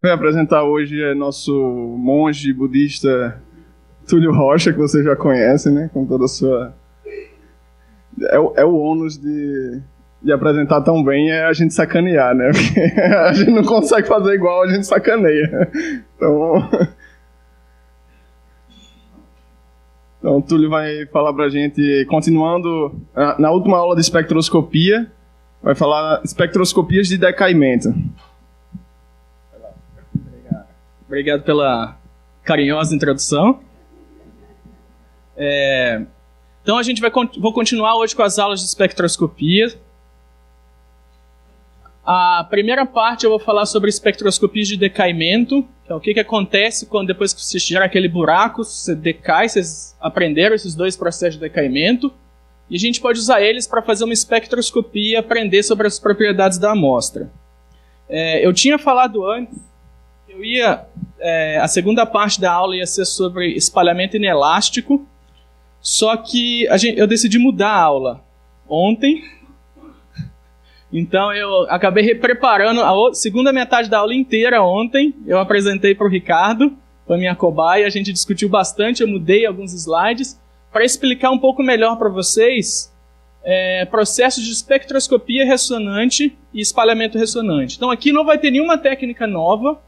Vai apresentar hoje é nosso monge budista Túlio Rocha, que você já conhece, né? Com toda a sua... É o ônus de apresentar tão bem é a gente sacanear, né? Porque a gente não consegue fazer igual, a gente sacaneia. Então o Túlio vai falar pra gente, continuando na última aula de espectroscopia, vai falar espectroscopias de decaimento. Obrigado pela carinhosa introdução. Então a gente vou continuar hoje com as aulas de espectroscopia. A primeira parte eu vou falar sobre espectroscopias de decaimento, que é o que acontece quando depois que você gera aquele buraco, você decai. Vocês aprenderam esses dois processos de decaimento, e a gente pode usar eles para fazer uma espectroscopia e aprender sobre as propriedades da amostra. Eu tinha falado antes, a segunda parte da aula ia ser sobre espalhamento inelástico, só que eu decidi mudar a aula ontem. Então eu acabei preparando a segunda metade da aula inteira ontem. Eu apresentei para o Ricardo, foi minha cobaia, a gente discutiu bastante, eu mudei alguns slides para explicar um pouco melhor para vocês processos de espectroscopia ressonante e espalhamento ressonante. Então aqui não vai ter nenhuma técnica nova,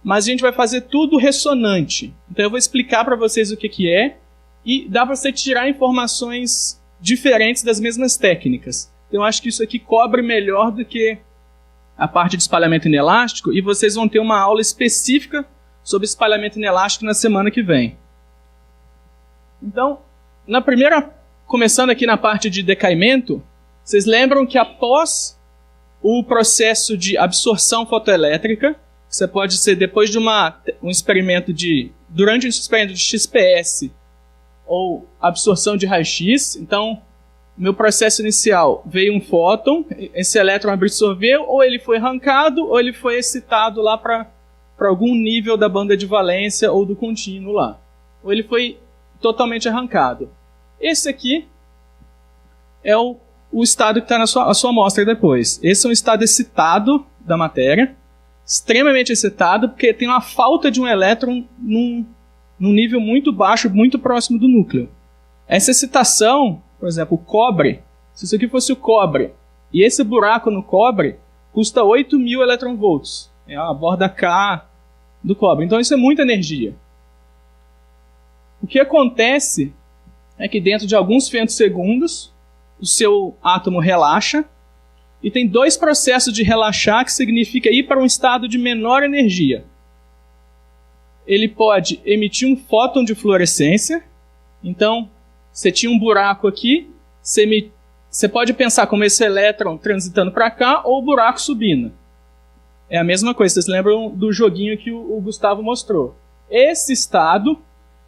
mas a gente vai fazer tudo ressonante. Então eu vou explicar para vocês o que é, e dá para você tirar informações diferentes das mesmas técnicas. Então eu acho que isso aqui cobre melhor do que a parte de espalhamento inelástico, e vocês vão ter uma aula específica sobre espalhamento inelástico na semana que vem. Então, começando aqui na parte de decaimento, vocês lembram que após o processo de absorção fotoelétrica, você pode ser depois de durante um experimento de XPS ou absorção de raio-x. Então, meu processo inicial veio um fóton, esse elétron absorveu, ou ele foi arrancado, ou ele foi excitado lá para algum nível da banda de valência ou do contínuo lá. Ou ele foi totalmente arrancado. Esse aqui é o estado que está na sua amostra depois. Esse é um estado excitado da matéria, extremamente excitado, porque tem uma falta de um elétron num nível muito baixo, muito próximo do núcleo. Essa excitação, por exemplo, o cobre, se isso aqui fosse o cobre, e esse buraco no cobre custa 8.000 eletronvolts. É a borda K do cobre. Então isso é muita energia. O que acontece é que dentro de alguns femtosegundos, o seu átomo relaxa, e tem dois processos de relaxar, que significa ir para um estado de menor energia. Ele pode emitir um fóton de fluorescência. Então, você tinha um buraco aqui, você pode pensar como esse elétron transitando para cá, ou o buraco subindo. É a mesma coisa, vocês lembram do joguinho que o Gustavo mostrou. Esse estado,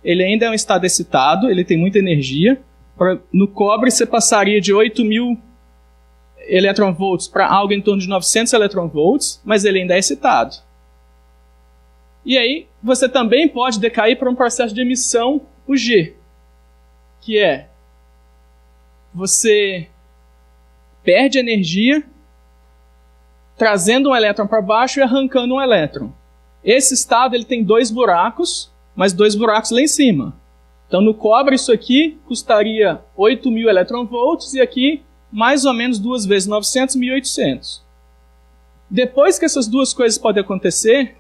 ele ainda é um estado excitado, ele tem muita energia. No cobre, você passaria de 8.000 eletronvolts para algo em torno de 900 eletronvolts, mas ele ainda é excitado. E aí, você também pode decair para um processo de emissão, o G, que é você perde energia trazendo um elétron para baixo e arrancando um elétron. Esse estado ele tem dois buracos, mas dois buracos lá em cima. Então no cobre isso aqui custaria 8.000 eletronvolts, e aqui mais ou menos 2 vezes 900, 1.800. Depois que essas duas coisas podem acontecer,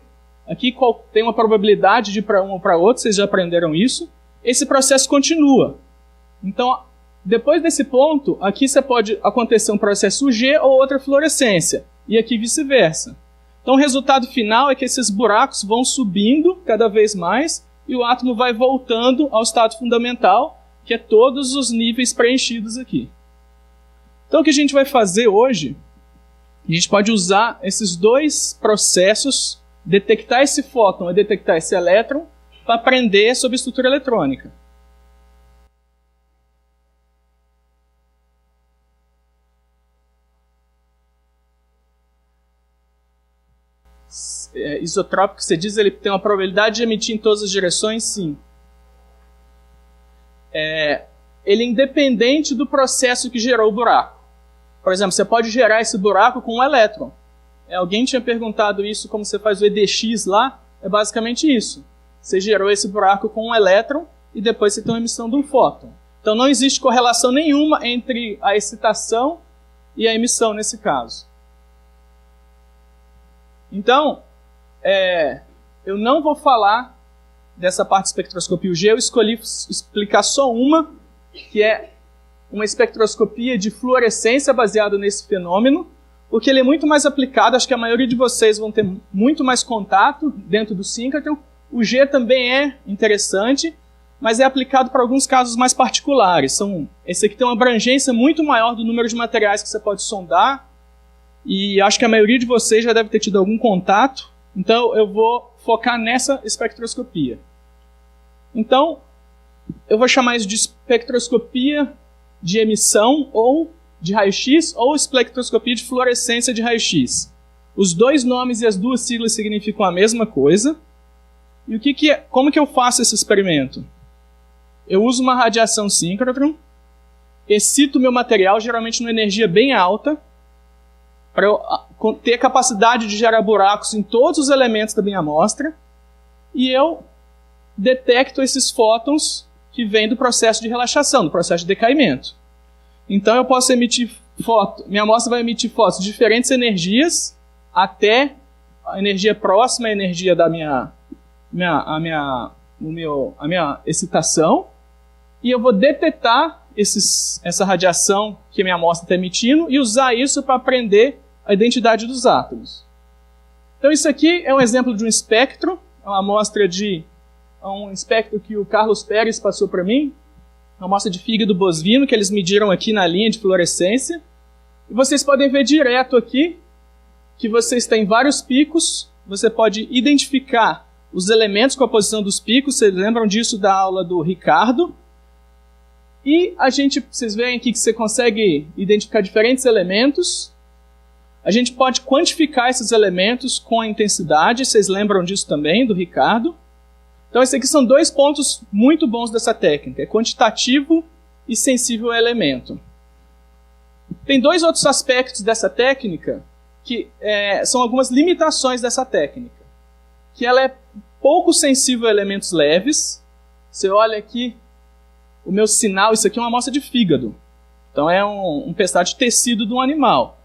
aqui tem uma probabilidade de ir para um ou para outro, vocês já aprenderam isso. Esse processo continua. Então, depois desse ponto, aqui pode acontecer um processo UG ou outra fluorescência, e aqui vice-versa. Então, o resultado final é que esses buracos vão subindo cada vez mais, e o átomo vai voltando ao estado fundamental, que é todos os níveis preenchidos aqui. Então, o que a gente vai fazer hoje, a gente pode usar esses dois processos, detectar esse fóton e detectar esse elétron, para aprender sobre estrutura eletrônica. Isotrópico, você diz, ele tem uma probabilidade de emitir em todas as direções? Sim. Ele é independente do processo que gerou o buraco. Por exemplo, você pode gerar esse buraco com um elétron. Alguém tinha perguntado isso, como você faz o EDX lá, é basicamente isso. Você gerou esse buraco com um elétron e depois você tem uma emissão de um fóton. Então não existe correlação nenhuma entre a excitação e a emissão nesse caso. Então, eu não vou falar dessa parte de espectroscopia UG, eu escolhi explicar só uma, que é uma espectroscopia de fluorescência baseada nesse fenômeno, porque ele é muito mais aplicado, acho que a maioria de vocês vão ter muito mais contato dentro do síncrotron. O G também é interessante, mas é aplicado para alguns casos mais particulares. Esse aqui tem uma abrangência muito maior do número de materiais que você pode sondar, e acho que a maioria de vocês já deve ter tido algum contato, então eu vou focar nessa espectroscopia. Então, eu vou chamar isso de espectroscopia de emissão ou de raio-x ou espectroscopia de fluorescência de raio-x. Os dois nomes e as duas siglas significam a mesma coisa. E como que eu faço esse experimento? Eu uso uma radiação síncrotron, excito meu material, geralmente numa energia bem alta, para eu ter a capacidade de gerar buracos em todos os elementos da minha amostra, e eu detecto esses fótons que vêm do processo de relaxação, do processo de decaimento. Então eu posso emitir minha amostra vai emitir fótons de diferentes energias, até a energia próxima à energia da minha excitação, e eu vou detectar essa radiação que a minha amostra está emitindo e usar isso para aprender a identidade dos átomos. Então isso aqui é um exemplo de um espectro, é uma amostra um espectro que o Carlos Pérez passou para mim, uma amostra de fígado bovino que eles mediram aqui na linha de fluorescência. E vocês podem ver direto aqui que vocês têm vários picos, você pode identificar os elementos com a posição dos picos, vocês lembram disso da aula do Ricardo. E vocês veem aqui que você consegue identificar diferentes elementos. A gente pode quantificar esses elementos com a intensidade, vocês lembram disso também, do Ricardo. Então, esses aqui são dois pontos muito bons dessa técnica. É quantitativo e sensível ao elemento. Tem dois outros aspectos dessa técnica que são algumas limitações dessa técnica. Que ela é pouco sensível a elementos leves. Você olha aqui, o meu sinal, isso aqui é uma amostra de fígado. Então, é um pedaço de tecido de um animal.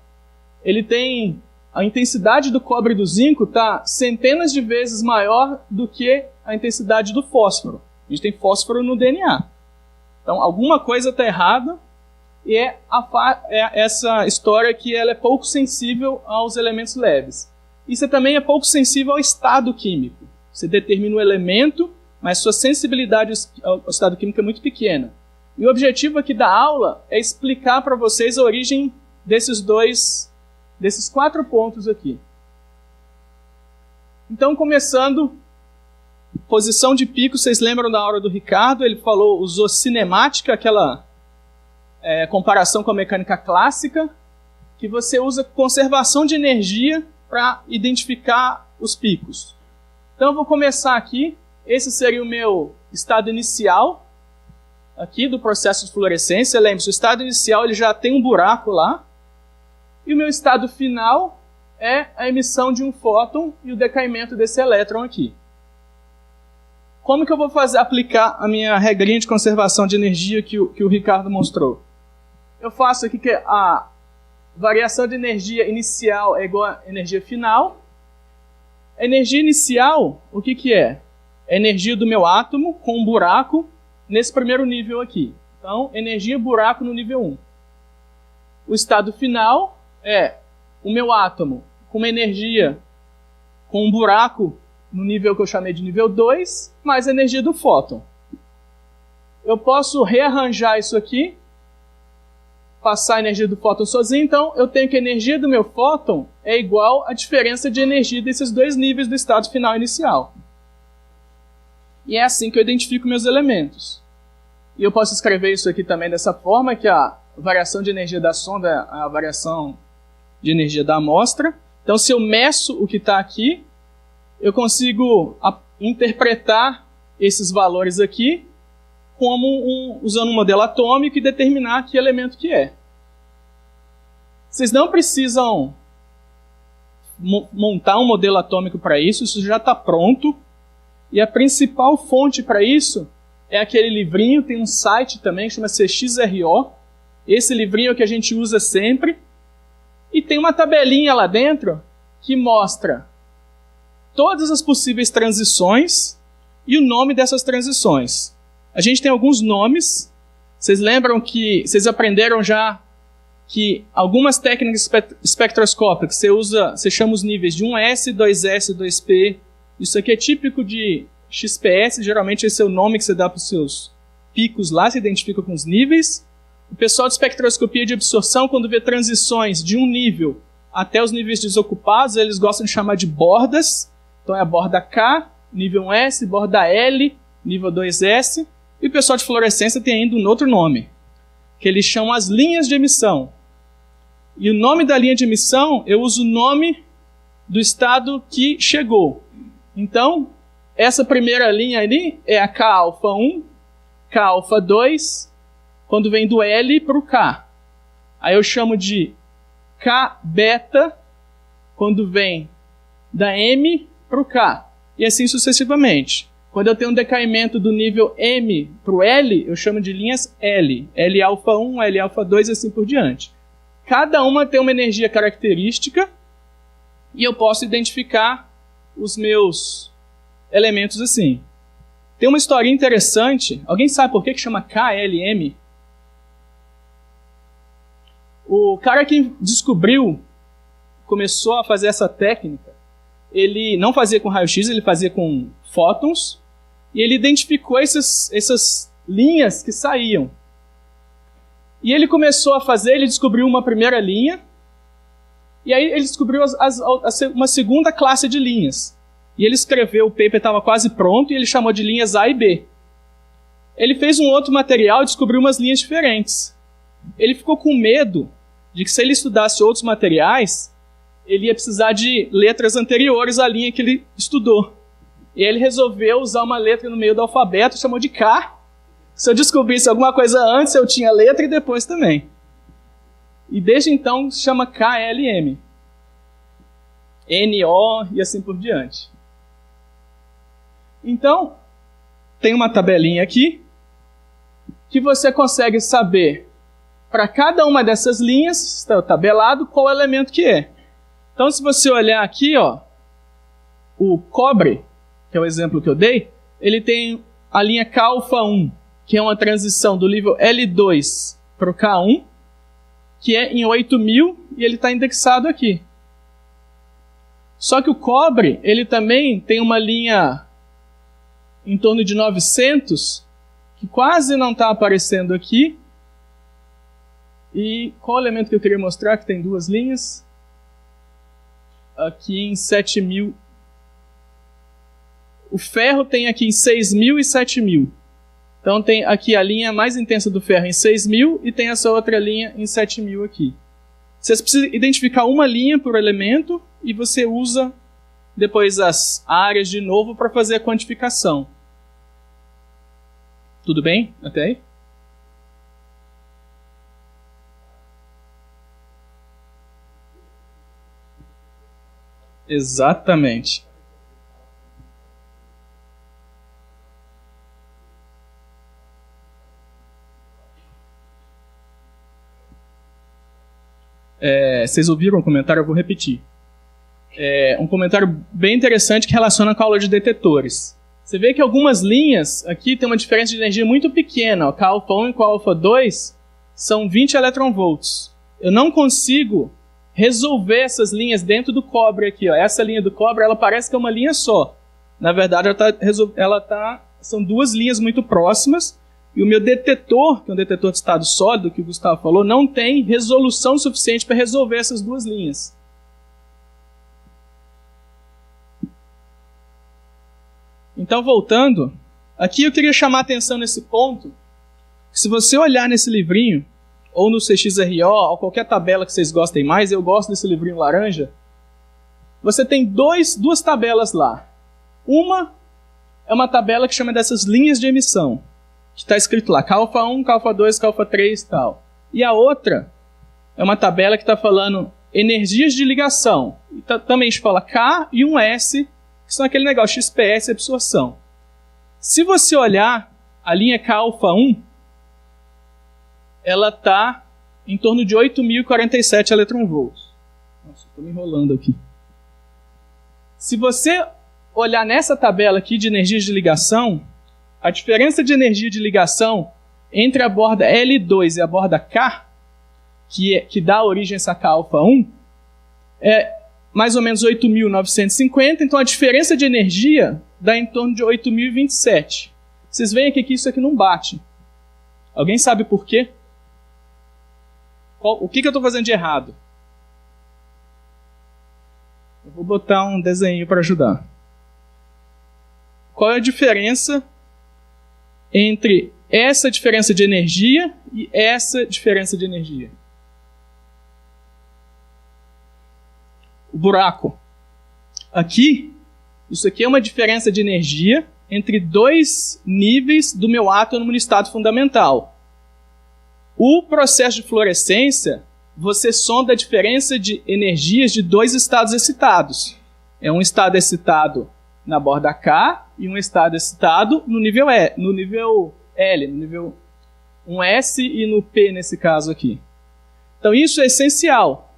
Ele tem... A intensidade do cobre e do zinco está centenas de vezes maior do que a intensidade do fósforo. A gente tem fósforo no DNA. Então, alguma coisa está errada e essa história que ela é pouco sensível aos elementos leves. E você também é pouco sensível ao estado químico. Você determina o elemento, mas sua sensibilidade ao estado químico é muito pequena. E o objetivo aqui da aula é explicar para vocês a origem desses 4 pontos aqui. Então, começando, posição de pico, vocês lembram da aula do Ricardo? Ele usou cinemática, aquela comparação com a mecânica clássica, que você usa conservação de energia para identificar os picos. Então, eu vou começar aqui. Esse seria o meu estado inicial, aqui do processo de fluorescência. Lembre-se, o estado inicial ele já tem um buraco lá. E o meu estado final é a emissão de um fóton e o decaimento desse elétron aqui. Como que eu vou aplicar a minha regrinha de conservação de energia que o Ricardo mostrou? Eu faço aqui que a variação de energia inicial é igual a energia final. A energia inicial, o que é? É a energia do meu átomo com um buraco nesse primeiro nível aqui. Então, energia buraco no nível 1. O estado final é o meu átomo com uma energia com um buraco no nível que eu chamei de nível 2, mais a energia do fóton. Eu posso rearranjar isso aqui, passar a energia do fóton sozinho, então eu tenho que a energia do meu fóton é igual à diferença de energia desses dois níveis do estado final e inicial. E é assim que eu identifico meus elementos. E eu posso escrever isso aqui também dessa forma, que a variação de energia da sonda é a variação de energia da amostra. Então, se eu meço o que está aqui, eu consigo interpretar esses valores aqui como usando um modelo atômico e determinar que elemento que é. Vocês não precisam montar um modelo atômico para isso, isso já está pronto. E a principal fonte para isso é aquele livrinho, tem um site também que chama CXRO. Esse livrinho é o que a gente usa sempre. E tem uma tabelinha lá dentro que mostra todas as possíveis transições e o nome dessas transições. A gente tem alguns nomes. Vocês lembram que vocês aprenderam já que algumas técnicas espectroscópicas você chama os níveis de 1S, 2S, 2P. Isso aqui é típico de XPS, geralmente esse é o nome que você dá para os seus picos lá, se identifica com os níveis. O pessoal de espectroscopia de absorção, quando vê transições de um nível até os níveis desocupados, eles gostam de chamar de bordas. Então é a borda K, nível 1S, borda L, nível 2S. E o pessoal de fluorescência tem ainda um outro nome, que eles chamam as linhas de emissão. E o nome da linha de emissão, eu uso o nome do estado que chegou. Então, essa primeira linha ali é a K-alfa-1, K-alfa-2, quando vem do L para o K. Aí eu chamo de K-beta, quando vem da M para o K. E assim sucessivamente. Quando eu tenho um decaimento do nível M para o L, eu chamo de linhas L. L-alfa-1, L-alfa-2 e assim por diante. Cada uma tem uma energia característica e eu posso identificar os meus elementos assim. Tem uma historinha interessante. Alguém sabe por que chama KLM? O cara que descobriu, começou a fazer essa técnica, ele não fazia com raio-x, ele fazia com fótons, e ele identificou essas linhas que saíam. E ele começou a fazer, ele descobriu uma primeira linha, e aí ele descobriu uma segunda classe de linhas. E ele escreveu, o paper estava quase pronto, e ele chamou de linhas A e B. Ele fez um outro material e descobriu umas linhas diferentes. Ele ficou com medo de que se ele estudasse outros materiais, ele ia precisar de letras anteriores à linha que ele estudou. E ele resolveu usar uma letra no meio do alfabeto, chamou de K. Se eu descobrisse alguma coisa antes, eu tinha letra e depois também. E desde então se chama KLM. NO e assim por diante. Então, tem uma tabelinha aqui que você consegue saber para cada uma dessas linhas, está tabelado, qual elemento que é. Então, se você olhar aqui, ó, o cobre, que é o exemplo que eu dei, ele tem a linha K-alfa-1, que é uma transição do nível L2 para o K1, que é em 8.000, e ele está indexado aqui. Só que o cobre, ele também tem uma linha em torno de 900, que quase não está aparecendo aqui. E qual elemento que eu queria mostrar, que tem duas linhas? Aqui em 7.000. O ferro tem aqui em 6.000 e 7.000. Então tem aqui a linha mais intensa do ferro em 6.000 e tem essa outra linha em 7.000 aqui. Vocês precisam identificar uma linha por elemento e você usa depois as áreas de novo para fazer a quantificação. Tudo bem até aí? Exatamente. Vocês ouviram o comentário? Eu vou repetir. Um comentário bem interessante que relaciona com a aula de detetores. Você vê que algumas linhas aqui tem uma diferença de energia muito pequena. O K-alfa-1 e o K-alfa-2 são 20 eletronvolts. Eu não consigo resolver essas linhas dentro do cobre aqui. Ó. Essa linha do cobre, ela parece que é uma linha só. Na verdade, são duas linhas muito próximas. E o meu detetor, que é um detetor de estado sólido, que o Gustavo falou, não tem resolução suficiente para resolver essas duas linhas. Então, voltando, aqui eu queria chamar a atenção nesse ponto, que se você olhar nesse livrinho, ou no CXRO, ou qualquer tabela que vocês gostem mais, eu gosto desse livrinho laranja, você tem duas tabelas lá. Uma é uma tabela que chama dessas linhas de emissão, que está escrito lá, K-alfa-1, K-alfa-2, K-alfa-3 e tal. E a outra é uma tabela que está falando energias de ligação. Também a gente fala K e um S, que são aquele negócio XPS, absorção. Se você olhar a linha K-alfa-1, ela está em torno de 8.047 eletronvolts. Nossa, estou me enrolando aqui. Se você olhar nessa tabela aqui de energias de ligação, a diferença de energia de ligação entre a borda L2 e a borda K, que dá origem a essa K-alfa-1, é mais ou menos 8.950, então a diferença de energia dá em torno de 8.027. Vocês veem aqui que isso aqui não bate. Alguém sabe por quê? O que eu estou fazendo de errado? Eu vou botar um desenho para ajudar. Qual é a diferença entre essa diferença de energia e essa diferença de energia? O buraco. Aqui, isso aqui é uma diferença de energia entre dois níveis do meu átomo no estado fundamental. O processo de fluorescência, você sonda a diferença de energias de dois estados excitados. É um estado excitado na borda K e um estado excitado no nível L, no nível 1S e no P nesse caso aqui. Então isso é essencial.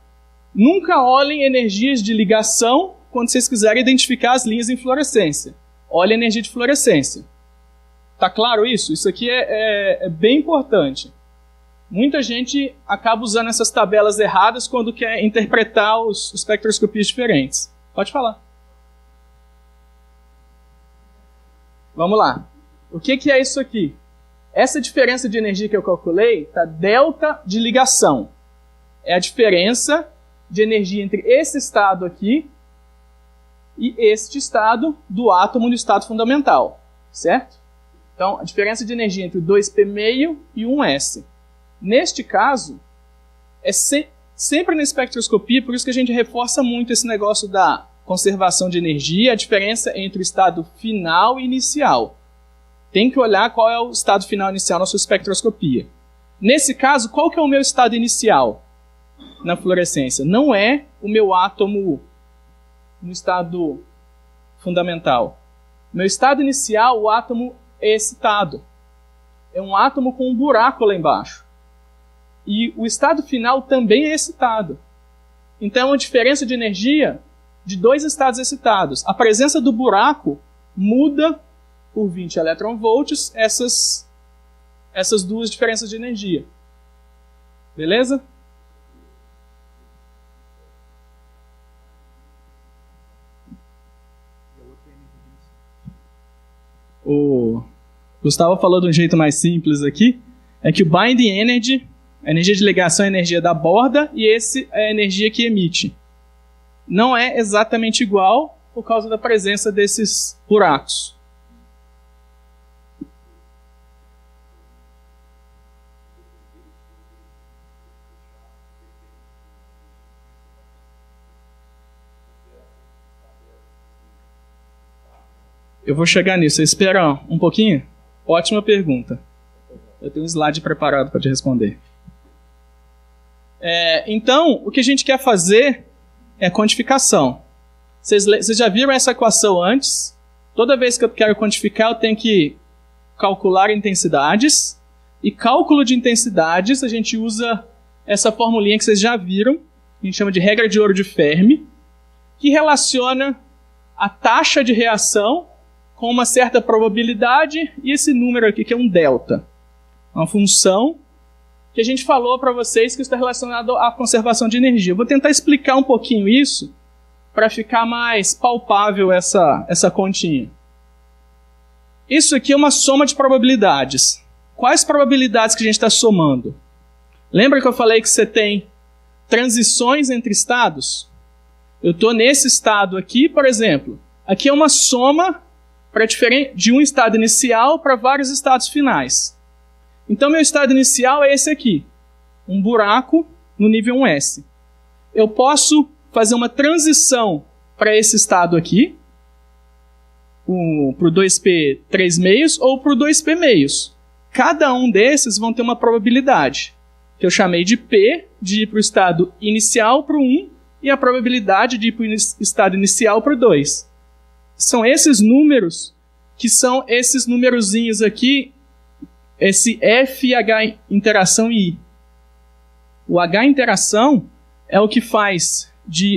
Nunca olhem energias de ligação quando vocês quiserem identificar as linhas em fluorescência. Olhem a energia de fluorescência. Tá claro isso? Isso aqui é bem importante. Muita gente acaba usando essas tabelas erradas quando quer interpretar os espectroscopias diferentes. Pode falar. Vamos lá. O que é isso aqui? Essa diferença de energia que eu calculei está delta de ligação. É a diferença de energia entre esse estado aqui e este estado do átomo no estado fundamental. Certo? Então, a diferença de energia entre o 2p e o 1s. Neste caso, é sempre na espectroscopia, por isso que a gente reforça muito esse negócio da conservação de energia, a diferença entre o estado final e inicial. Tem que olhar qual é o estado final e inicial na sua espectroscopia. Nesse caso, qual que é o meu estado inicial na fluorescência? Não é o meu átomo no estado fundamental. Meu estado inicial, o átomo é excitado. É um átomo com um buraco lá embaixo. E o estado final também é excitado. Então, é uma diferença de energia de dois estados excitados. A presença do buraco muda por 20 eletronvolts essas duas diferenças de energia. Beleza? O Gustavo falou de um jeito mais simples aqui, é que o binding energy, a energia de ligação é a energia da borda e esse é a energia que emite. Não é exatamente igual por causa da presença desses buracos. Eu vou chegar nisso. Espera um pouquinho? Ótima pergunta. Eu tenho um slide preparado para te responder. Então, o que a gente quer fazer é quantificação. Vocês já viram essa equação antes? Toda vez que eu quero quantificar, eu tenho que calcular intensidades. E cálculo de intensidades, a gente usa essa formulinha que vocês já viram, que a gente chama de regra de ouro de Fermi, que relaciona a taxa de reação com uma certa probabilidade e esse número aqui, que é um delta. Uma função que a gente falou para vocês que está relacionado à conservação de energia. Eu vou tentar explicar um pouquinho isso para ficar mais palpável essa continha. Isso aqui é uma soma de probabilidades. Quais probabilidades que a gente está somando? Lembra que eu falei que você tem transições entre estados? Eu estou nesse estado aqui, por exemplo. Aqui é uma soma de um estado inicial para vários estados finais. Então, meu estado inicial é esse aqui. Um buraco no nível 1S. Eu posso fazer uma transição para esse estado aqui, para o 2p3 meios ou para o 2p meios. Cada um desses vão ter uma probabilidade. que eu chamei de P, de ir para o estado inicial para o 1, e a probabilidade de ir para o estado inicial para o 2. São esses números que são esses numerozinhos aqui, esse F, H interação e I. O H interação é o que faz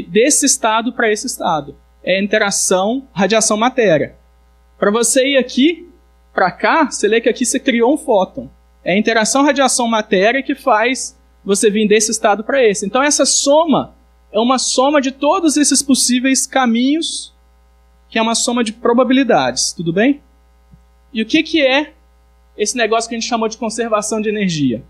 desse estado para esse estado. É interação, radiação, matéria. Para você ir aqui para cá, você lê que aqui você criou um fóton. É a interação, radiação, matéria que faz você vir desse estado para esse. Então essa soma é uma soma de todos esses possíveis caminhos, que é uma soma de probabilidades, tudo bem? E o que é esse negócio que a gente chamou de conservação de energia?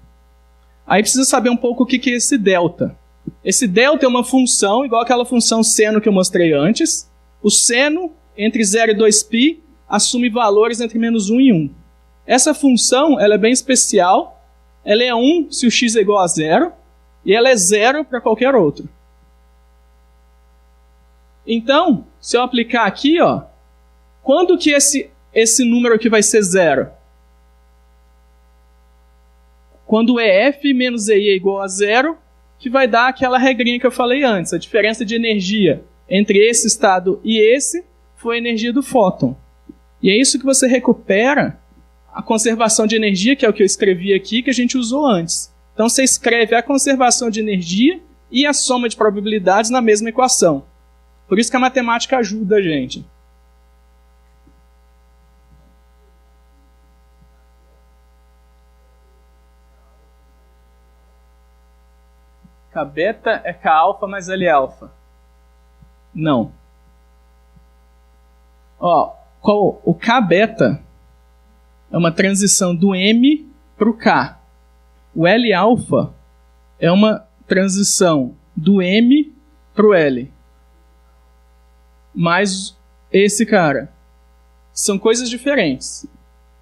Aí precisa saber um pouco o que é esse delta. Esse delta é uma função, igual aquela função seno que eu mostrei antes. O seno, entre 0 e 2π, assume valores entre menos 1 e 1. Essa função ela é bem especial. Ela é 1 se o x é igual a 0, e ela é 0 para qualquer outro. Então, se eu aplicar aqui, ó, quando que esse número aqui vai ser 0? Quando EF menos EI é igual a 0, que vai dar aquela regrinha que eu falei antes. A diferença de energia entre esse estado e esse foi a energia do fóton. E é isso que você recupera a conservação de energia, que é o que eu escrevi aqui, que a gente usou antes. Então você escreve a conservação de energia e a soma de probabilidades na mesma equação. Por isso que a matemática ajuda a gente. K-beta é K-alfa mais L-alfa. Não. Ó, o K-beta é uma transição do M para o K. O L-alfa é uma transição do M para o L. Mas esse cara são coisas diferentes.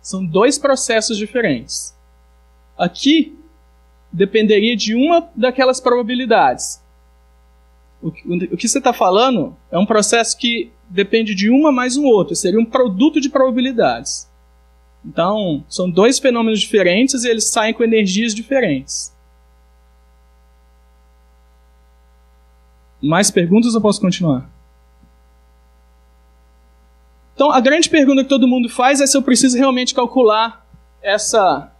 São dois processos diferentes. Aqui dependeria de uma daquelas probabilidades. O que você está falando é um processo que depende de uma mais um outro. Seria um produto de probabilidades. Então, são dois fenômenos diferentes e eles saem com energias diferentes. Mais perguntas ou posso continuar? Então, a grande pergunta que todo mundo faz é se eu preciso realmente calcular essa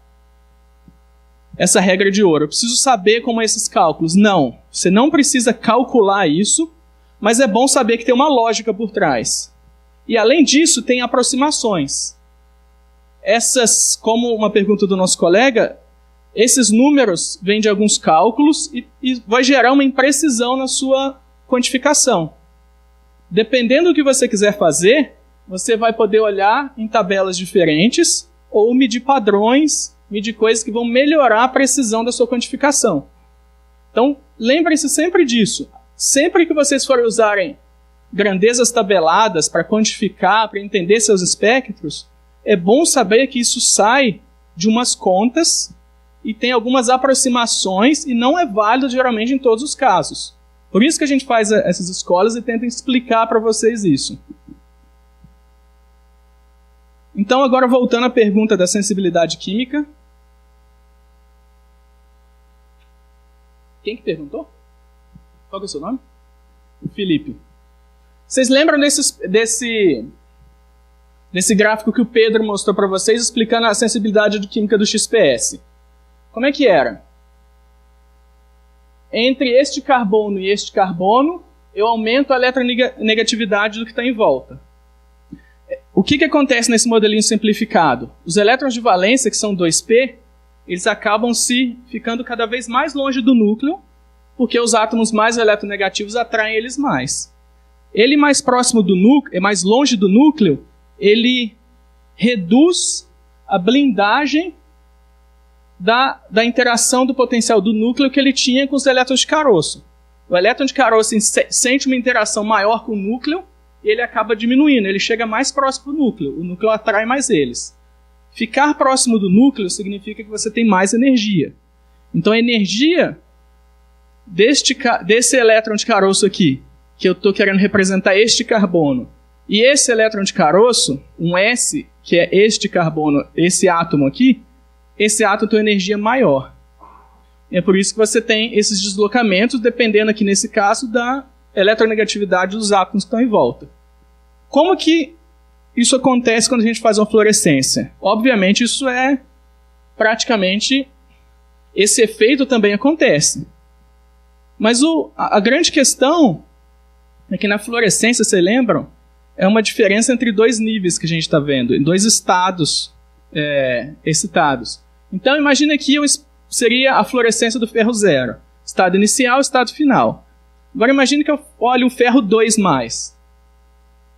regra de ouro. Eu preciso saber como é esses cálculos. Não, você não precisa calcular isso, mas é bom saber que tem uma lógica por trás. E além disso, tem aproximações. Essas, como uma pergunta do nosso colega, esses números vêm de alguns cálculos e vai gerar uma imprecisão na sua quantificação. Dependendo do que você quiser fazer, você vai poder olhar em tabelas diferentes ou medir padrões, medir coisas que vão melhorar a precisão da sua quantificação. Então, lembrem-se sempre disso. Sempre que vocês forem usarem grandezas tabeladas para quantificar, para entender seus espectros, é bom saber que isso sai de umas contas e tem algumas aproximações e não é válido geralmente em todos os casos. Por isso que a gente faz essas escolas e tenta explicar para vocês isso. Então, agora voltando à pergunta da sensibilidade química. Quem que perguntou? Qual que é o seu nome? O Felipe. Vocês lembram desse gráfico que o Pedro mostrou para vocês explicando a sensibilidade química do XPS? Como é que era? Entre este carbono e este carbono, eu aumento a eletronegatividade do que está em volta. O que acontece nesse modelinho simplificado? Os elétrons de valência, que são 2p, eles acabam ficando cada vez mais longe do núcleo, porque os átomos mais eletronegativos atraem eles mais. Ele mais próximo do núcleo, mais longe do núcleo, ele reduz a blindagem da interação do potencial do núcleo que ele tinha com os elétrons de caroço. O elétron de caroço sente uma interação maior com o núcleo e ele acaba diminuindo, ele chega mais próximo do núcleo, o núcleo atrai mais eles. Ficar próximo do núcleo significa que você tem mais energia. Então a energia desse elétron de caroço aqui, que eu estou querendo representar este carbono, e esse elétron de caroço, um S, que é este carbono, esse átomo aqui, esse átomo tem energia maior. E é por isso que você tem esses deslocamentos, dependendo aqui nesse caso da eletronegatividade dos átomos que estão em volta. Como que isso acontece quando a gente faz uma fluorescência? Obviamente isso é praticamente... Esse efeito também acontece. Mas a grande questão é que na fluorescência, vocês lembram? É uma diferença entre dois níveis que a gente está vendo, em dois estados excitados. Então imagine que seria a fluorescência do ferro zero. Estado inicial e estado final. Agora imagine que eu olhe um ferro 2+.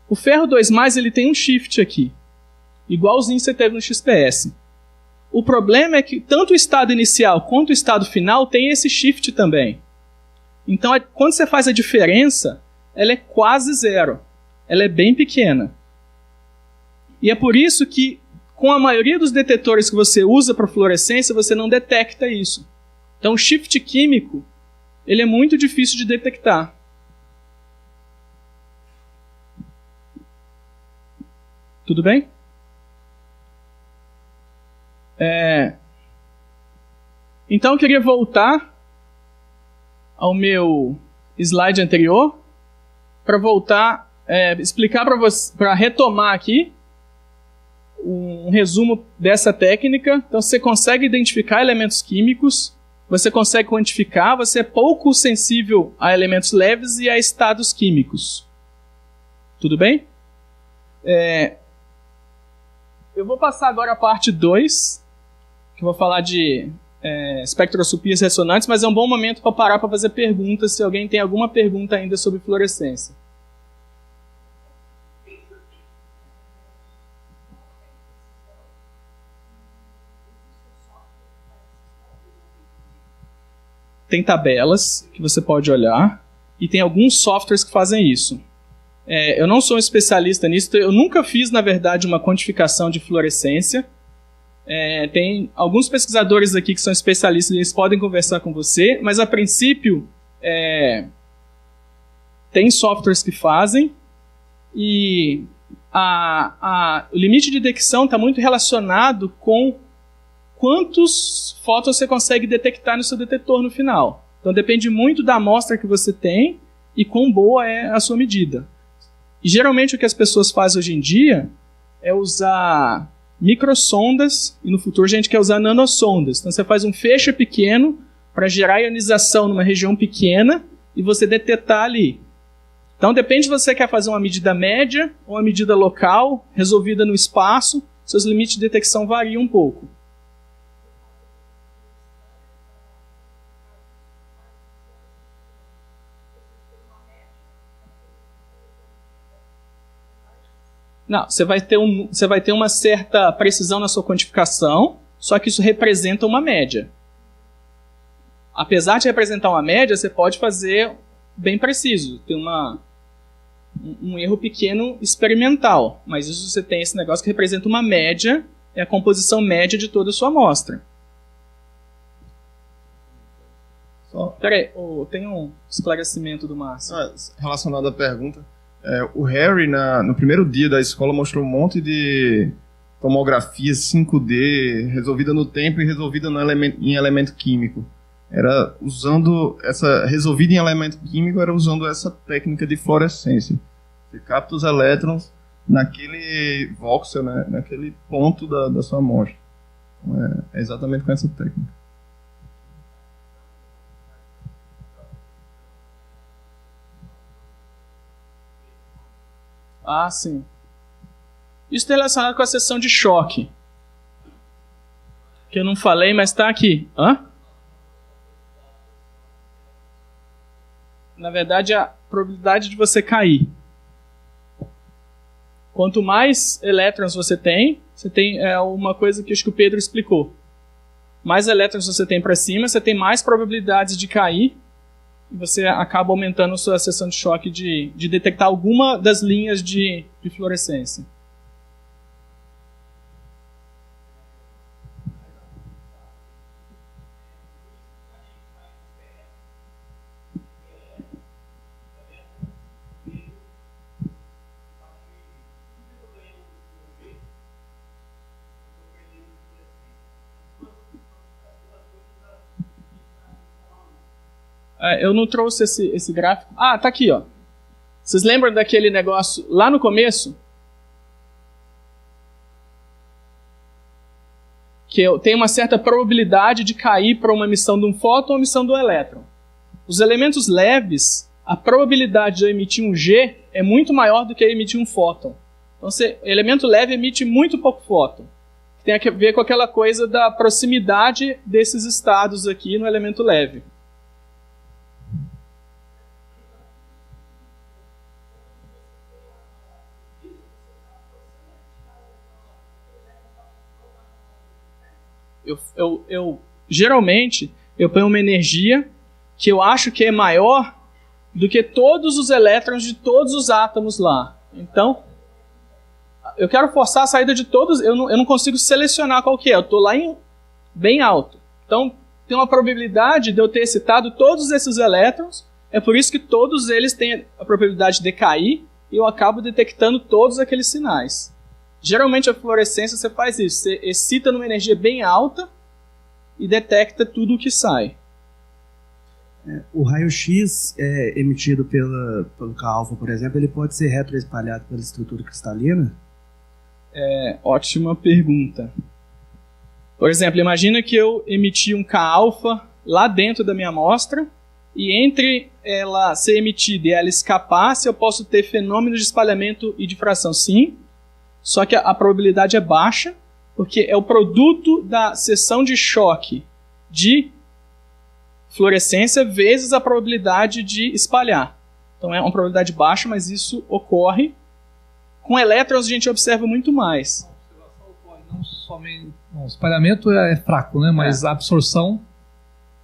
O ferro 2+, ele tem um shift aqui. Igualzinho você teve no XPS. O problema é que tanto o estado inicial quanto o estado final tem esse shift também. Então quando você faz a diferença, ela é quase zero. Ela é bem pequena. E é por isso que com a maioria dos detetores que você usa para fluorescência, você não detecta isso. Então o shift químico, ele é muito difícil de detectar. Tudo bem? Então eu queria voltar ao meu slide anterior para voltar, explicar para você, para retomar aqui um resumo dessa técnica. Então você consegue identificar elementos químicos, você consegue quantificar, você é pouco sensível a elementos leves e a estados químicos. Tudo bem? Eu vou passar agora a parte 2, que eu vou falar de espectroscopias ressonantes, mas é um bom momento para parar para fazer perguntas, se alguém tem alguma pergunta ainda sobre fluorescência. Tem tabelas que você pode olhar e tem alguns softwares que fazem isso. Eu não sou um especialista nisso, eu nunca fiz, na verdade, uma quantificação de fluorescência. Tem alguns pesquisadores aqui que são especialistas e eles podem conversar com você, mas a princípio tem softwares que fazem e o limite de detecção está muito relacionado com quantos fótons você consegue detectar no seu detetor no final. Então depende muito da amostra que você tem e quão boa é a sua medida. E geralmente o que as pessoas fazem hoje em dia é usar microsondas, e no futuro a gente quer usar nanosondas. Então você faz um feixe pequeno para gerar ionização numa região pequena e você detectar ali. Então depende se você quer fazer uma medida média ou uma medida local, resolvida no espaço, seus limites de detecção variam um pouco. Não, você vai ter uma certa precisão na sua quantificação, só que isso representa uma média. Apesar de representar uma média, você pode fazer bem preciso. Tem um erro pequeno experimental, mas isso você tem esse negócio que representa uma média, é a composição média de toda a sua amostra. Peraí, tem um esclarecimento do Márcio. Relacionado à pergunta, o Harry, no primeiro dia da escola, mostrou um monte de tomografia 5D resolvida no tempo e resolvida em elemento químico. Era usando resolvida em elemento químico, era usando essa técnica de fluorescência. Você capta os elétrons naquele voxel, né, naquele ponto da sua amostra. Então, é exatamente com essa técnica. Ah, sim. Isso está relacionado com a seção de choque. Que eu não falei, mas está aqui. Na verdade, a probabilidade de você cair. Quanto mais elétrons você tem uma coisa que acho que o Pedro explicou. Mais elétrons você tem para cima, você tem mais probabilidades de cair. E você acaba aumentando a sua seção de choque de detectar alguma das linhas de fluorescência. Eu não trouxe esse gráfico. Ah, tá aqui, ó. Vocês lembram daquele negócio lá no começo? Que tem uma certa probabilidade de cair para uma emissão de um fóton ou emissão de um elétron. Os elementos leves, a probabilidade de eu emitir um G é muito maior do que emitir um fóton. Então, elemento leve emite muito pouco fóton. Tem a ver com aquela coisa da proximidade desses estados aqui no elemento leve. Geralmente, eu ponho uma energia que eu acho que é maior do que todos os elétrons de todos os átomos lá. Então, eu quero forçar a saída de todos, eu não consigo selecionar qual que é, eu estou lá bem alto. Então, tem uma probabilidade de eu ter excitado todos esses elétrons, é por isso que todos eles têm a probabilidade de decair, e eu acabo detectando todos aqueles sinais. Geralmente, a fluorescência você faz isso, você excita numa energia bem alta e detecta tudo o que sai. O raio-x emitido pelo K-alfa, por exemplo, ele pode ser retroespalhado pela estrutura cristalina? Ótima pergunta. Por exemplo, imagina que eu emiti um K-alfa lá dentro da minha amostra e entre ela ser emitida e ela escapasse, eu posso ter fenômenos de espalhamento e difração, sim, só que a probabilidade é baixa, porque é o produto da seção de choque de fluorescência vezes a probabilidade de espalhar. Então é uma probabilidade baixa, mas isso ocorre. Com elétrons a gente observa muito mais. A observação ocorre não somente... o espalhamento é fraco, né? Mas a absorção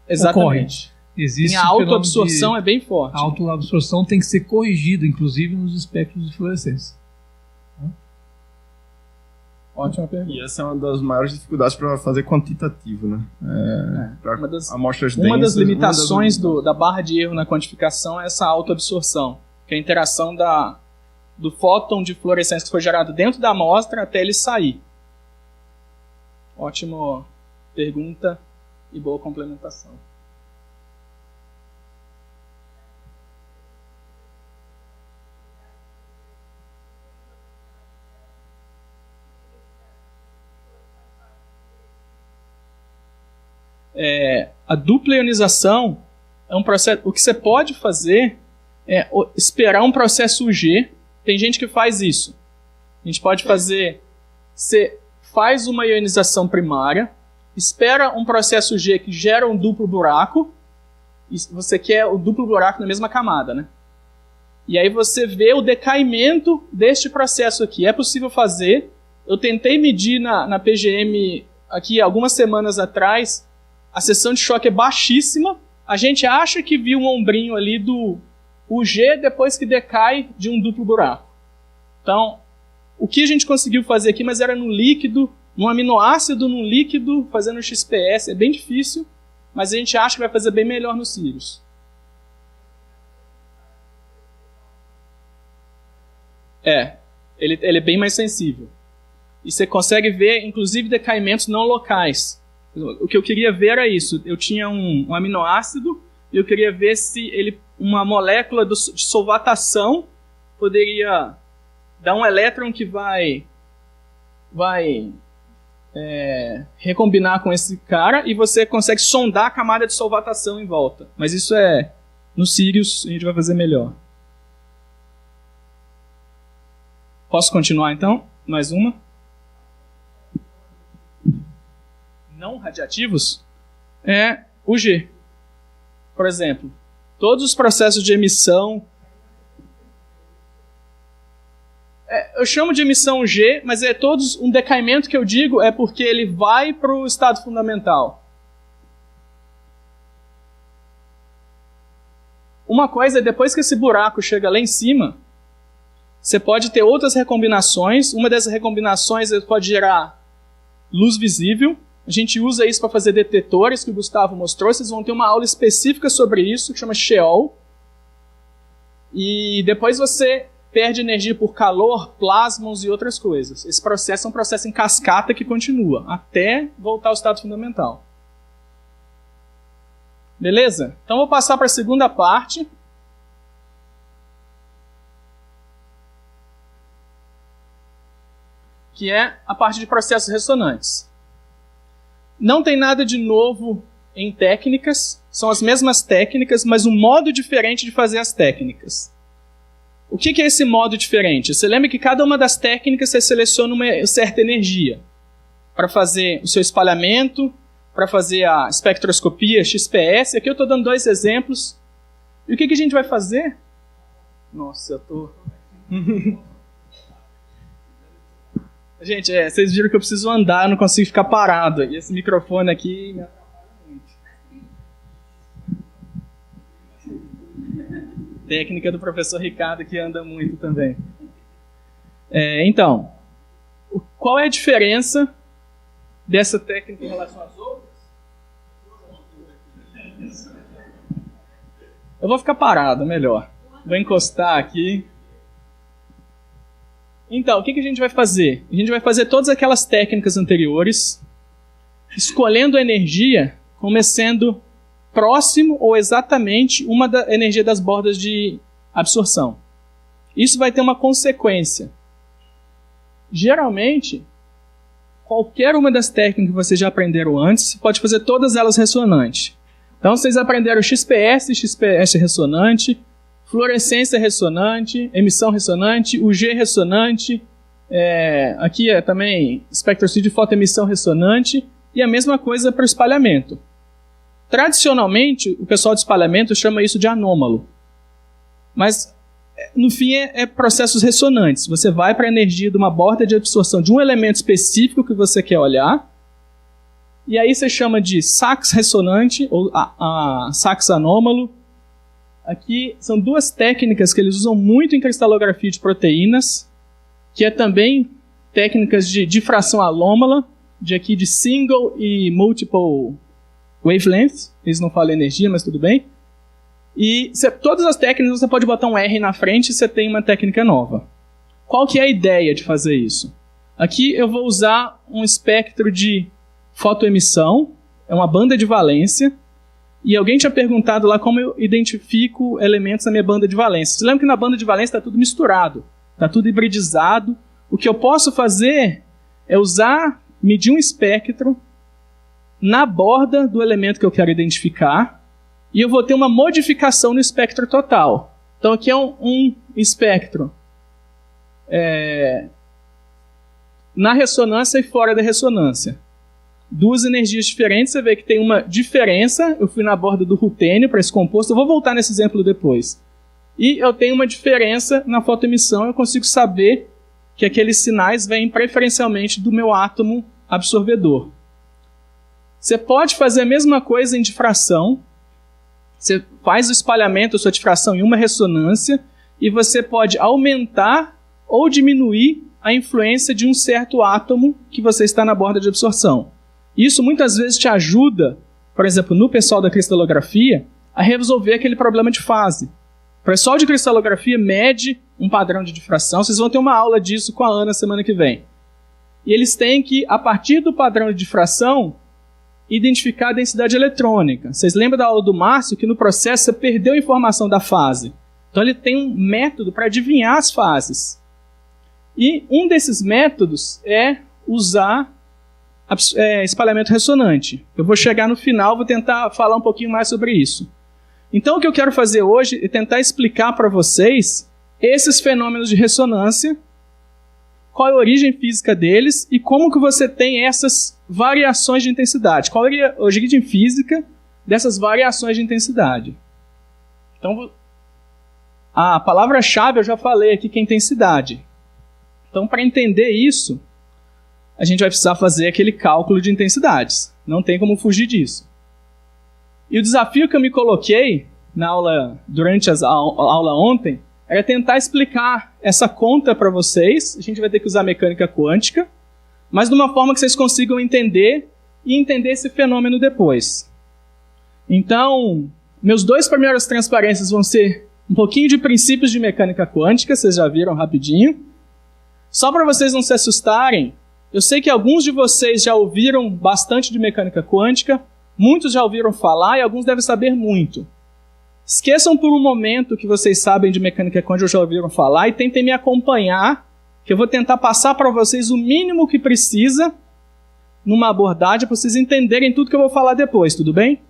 exatamente. Ocorre. Existe a autoabsorção é bem forte. A autoabsorção tem que ser corrigida, inclusive nos espectros de fluorescência. Ótima pergunta. E essa é uma das maiores dificuldades para fazer quantitativo, né? Amostras densas. Uma das limitações da barra de erro na quantificação é essa autoabsorção, que é a interação do fóton de fluorescência que foi gerado dentro da amostra até ele sair. Ótima pergunta e boa complementação. A dupla ionização é um processo. O que você pode fazer é esperar um processo G. Tem gente que faz isso. A gente pode fazer. Você faz uma ionização primária, espera um processo G que gera um duplo buraco, e você quer o duplo buraco na mesma camada, né? E aí você vê o decaimento deste processo aqui. É possível fazer. Eu tentei medir na PGM aqui algumas semanas atrás. A seção de choque é baixíssima. A gente acha que viu um ombrinho ali do UG depois que decai de um duplo buraco. Então, o que a gente conseguiu fazer aqui, mas era no líquido, num aminoácido, num líquido, fazendo XPS. É bem difícil, mas a gente acha que vai fazer bem melhor nos cílios. Ele é bem mais sensível. E você consegue ver, inclusive, decaimentos não locais. O que eu queria ver era isso. Eu tinha um aminoácido e eu queria ver se uma molécula de solvatação poderia dar um elétron que vai recombinar com esse cara e você consegue sondar a camada de solvatação em volta. Mas isso no Sirius a gente vai fazer melhor. Posso continuar então? Mais uma? Não radiativos é o G. Por exemplo, todos os processos de emissão... eu chamo de emissão G, mas um decaimento que eu digo é porque ele vai para o estado fundamental. Uma coisa é, depois que esse buraco chega lá em cima, você pode ter outras recombinações. Uma dessas recombinações pode gerar luz visível. A gente usa isso para fazer detetores, que o Gustavo mostrou. Vocês vão ter uma aula específica sobre isso, que chama Sheol. E depois você perde energia por calor, plasmons e outras coisas. Esse processo é um processo em cascata que continua, até voltar ao estado fundamental. Beleza? Então vou passar para a segunda parte. Que é a parte de processos ressonantes. Não tem nada de novo em técnicas, são as mesmas técnicas, mas um modo diferente de fazer as técnicas. O que é esse modo diferente? Você lembra que cada uma das técnicas você seleciona uma certa energia para fazer o seu espalhamento, para fazer a espectroscopia, XPS. Aqui eu estou dando 2 exemplos. E o que a gente vai fazer? Nossa, eu estou... Gente, vocês viram que eu preciso andar, eu não consigo ficar parado. E esse microfone aqui me atrapalha muito. Técnica do professor Ricardo que anda muito também. Então, qual é a diferença dessa técnica em relação às outras? Eu vou ficar parado, melhor. Vou encostar aqui. Então, o que a gente vai fazer? A gente vai fazer todas aquelas técnicas anteriores, escolhendo a energia como sendo próximo ou exatamente uma da energia das bordas de absorção. Isso vai ter uma consequência. Geralmente, qualquer uma das técnicas que vocês já aprenderam antes, você pode fazer todas elas ressonantes. Então, vocês aprenderam XPS, XPS ressonante, fluorescência ressonante, emissão ressonante, UG ressonante, aqui é também espectroscopia de fotoemissão ressonante, e a mesma coisa para o espalhamento. Tradicionalmente, o pessoal de espalhamento chama isso de anômalo. Mas, no fim, é processos ressonantes. Você vai para a energia de uma borda de absorção de um elemento específico que você quer olhar, e aí você chama de sax ressonante, ou sax anômalo. Aqui são 2 técnicas que eles usam muito em cristalografia de proteínas, que é também técnicas de difração anômala, de single e multiple wavelengths. Eles não falam energia, mas tudo bem. E todas as técnicas você pode botar um R na frente e você tem uma técnica nova. Qual que é a ideia de fazer isso? Aqui eu vou usar um espectro de fotoemissão, é uma banda de valência, e alguém tinha perguntado lá como eu identifico elementos na minha banda de valência. Você lembra que na banda de valência está tudo misturado, está tudo hibridizado. O que eu posso fazer é medir um espectro na borda do elemento que eu quero identificar, e eu vou ter uma modificação no espectro total. Então aqui é um espectro na ressonância e fora da ressonância. 2 energias diferentes, você vê que tem uma diferença. Eu fui na borda do rutênio para esse composto, eu vou voltar nesse exemplo depois. E eu tenho uma diferença na fotoemissão, eu consigo saber que aqueles sinais vêm preferencialmente do meu átomo absorvedor. Você pode fazer a mesma coisa em difração. Você faz o espalhamento, a sua difração em uma ressonância, e você pode aumentar ou diminuir a influência de um certo átomo que você está na borda de absorção. Isso muitas vezes te ajuda, por exemplo, no pessoal da cristalografia, a resolver aquele problema de fase. O pessoal de cristalografia mede um padrão de difração. Vocês vão ter uma aula disso com a Ana semana que vem. E eles têm que, a partir do padrão de difração, identificar a densidade eletrônica. Vocês lembram da aula do Márcio que no processo você perdeu a informação da fase. Então ele tem um método para adivinhar as fases. E um desses métodos é usar espalhamento ressonante. Eu vou chegar no final, vou tentar falar um pouquinho mais sobre isso. Então o que eu quero fazer hoje é tentar explicar para vocês esses fenômenos de ressonância, qual é a origem física deles e como que você tem essas variações de intensidade. Qual é a origem física dessas variações de intensidade. Então, a palavra-chave eu já falei aqui que é intensidade. Então, para entender isso, a gente vai precisar fazer aquele cálculo de intensidades. Não tem como fugir disso. E o desafio que eu me coloquei na aula, durante a aula ontem, era tentar explicar essa conta para vocês. A gente vai ter que usar mecânica quântica, mas de uma forma que vocês consigam entender e entender esse fenômeno depois. Então, meus 2 primeiras transparências vão ser um pouquinho de princípios de mecânica quântica, vocês já viram rapidinho. Só para vocês não se assustarem, eu sei que alguns de vocês já ouviram bastante de mecânica quântica, Muitos já ouviram falar e alguns devem saber muito. Esqueçam por um momento que vocês sabem de mecânica quântica ou já ouviram falar e tentem me acompanhar, que eu vou tentar passar para vocês o mínimo que precisa numa abordagem para vocês entenderem tudo que eu vou falar depois, tudo bem?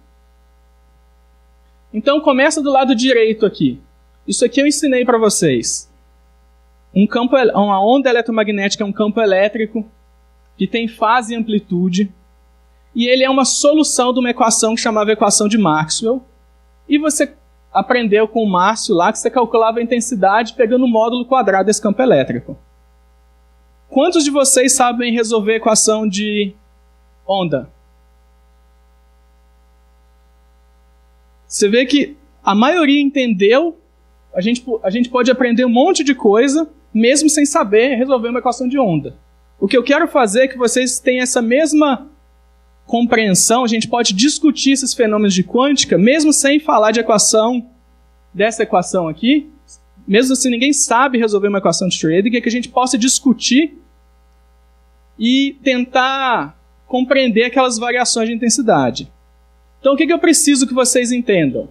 Então começa do lado direito aqui. Isso aqui eu ensinei para vocês. Uma onda eletromagnética é um campo elétrico que tem fase e amplitude, e ele é uma solução de uma equação que chamava equação de Maxwell. E você aprendeu com o Márcio lá que você calculava a intensidade pegando o módulo quadrado desse campo elétrico. Quantos de vocês sabem resolver a equação de onda? Você vê que a maioria entendeu. A gente pode aprender um monte de coisa, mesmo sem saber resolver uma equação de onda. O que eu quero fazer é que vocês tenham essa mesma compreensão. A gente pode discutir esses fenômenos de quântica, mesmo sem falar de equação, dessa equação aqui, mesmo se ninguém sabe resolver uma equação de Schrödinger, que a gente possa discutir e tentar compreender aquelas variações de intensidade. Então, o que eu preciso que vocês entendam?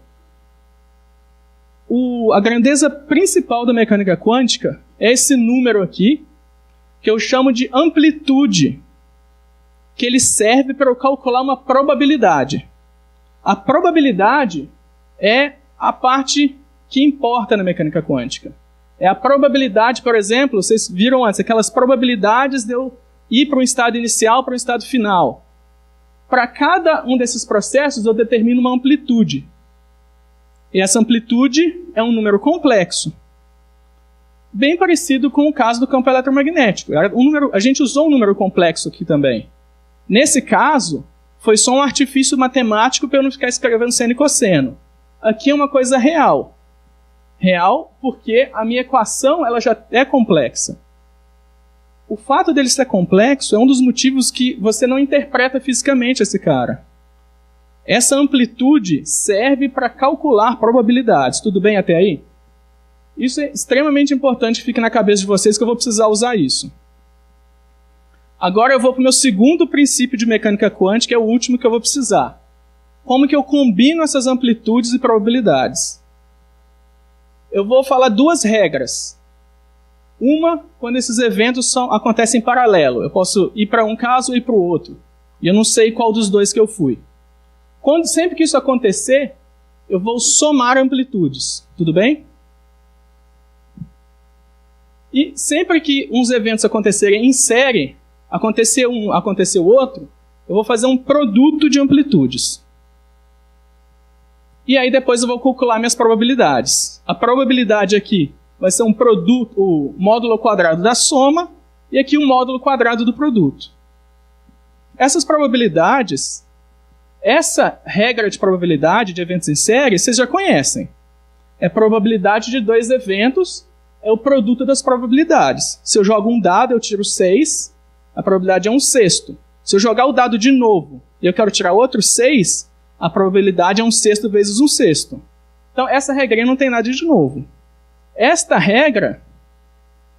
A grandeza principal da mecânica quântica é esse número aqui, que eu chamo de amplitude, que ele serve para eu calcular uma probabilidade. A probabilidade é a parte que importa na mecânica quântica. É a probabilidade, por exemplo, vocês viram antes, aquelas probabilidades de eu ir para um estado inicial, para um estado final. Para cada um desses processos, eu determino uma amplitude. E essa amplitude é um número complexo. Bem parecido com o caso do campo eletromagnético. A gente usou um número complexo aqui também. Nesse caso, foi só um artifício matemático para eu não ficar escrevendo seno e cosseno. Aqui é uma coisa real. Real porque a minha equação ela já é complexa. O fato dele ser complexo é um dos motivos que você não interpreta fisicamente esse cara. Essa amplitude serve para calcular probabilidades. Tudo bem até aí? Isso é extremamente importante que fique na cabeça de vocês, que eu vou precisar usar isso. Agora eu vou para o meu segundo princípio de mecânica quântica, que é o último que eu vou precisar. Como que eu combino essas amplitudes e probabilidades? Eu vou falar duas regras. Uma, quando esses eventos acontecem em paralelo. Eu posso ir para um caso e ir para o outro. E eu não sei qual dos dois que eu fui. Sempre que isso acontecer, eu vou somar amplitudes. Tudo bem? E sempre que uns eventos acontecerem em série, aconteceu um, aconteceu outro, eu vou fazer um produto de amplitudes. E aí depois eu vou calcular minhas probabilidades. A probabilidade aqui vai ser um produto, o módulo quadrado da soma, e aqui o módulo quadrado do produto. Essas probabilidades, essa regra de probabilidade de eventos em série, vocês já conhecem. É probabilidade de dois eventos, é o produto das probabilidades. Se eu jogo um dado, eu tiro 6, a probabilidade é 1/6. Se eu jogar o dado de novo e eu quero tirar outro 6, a probabilidade é 1/6 vezes 1/6. Então, essa regrinha não tem nada de novo. Esta regra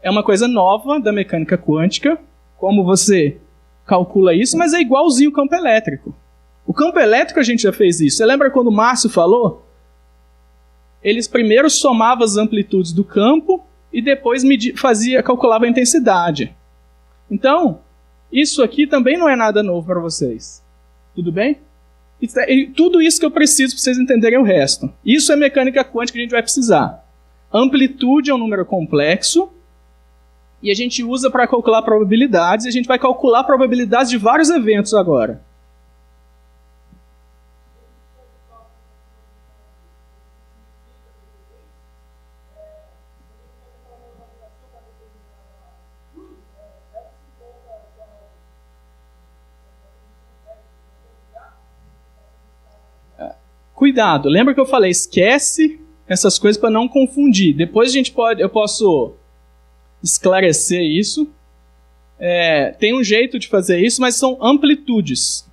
é uma coisa nova da mecânica quântica, como você calcula isso, mas é igualzinho o campo elétrico. O campo elétrico a gente já fez isso. Você lembra quando o Márcio falou? Eles primeiro somavam as amplitudes do campo e depois calculava a intensidade. Então, isso aqui também não é nada novo para vocês. Tudo bem? E tudo isso que eu preciso para vocês entenderem o resto. Isso é mecânica quântica que a gente vai precisar. Amplitude é um número complexo e a gente usa para calcular probabilidades. E a gente vai calcular probabilidades de vários eventos agora. Cuidado, lembra que eu falei, esquece essas coisas para não confundir. Depois eu posso esclarecer isso. Tem um jeito de fazer isso, mas são amplitudes.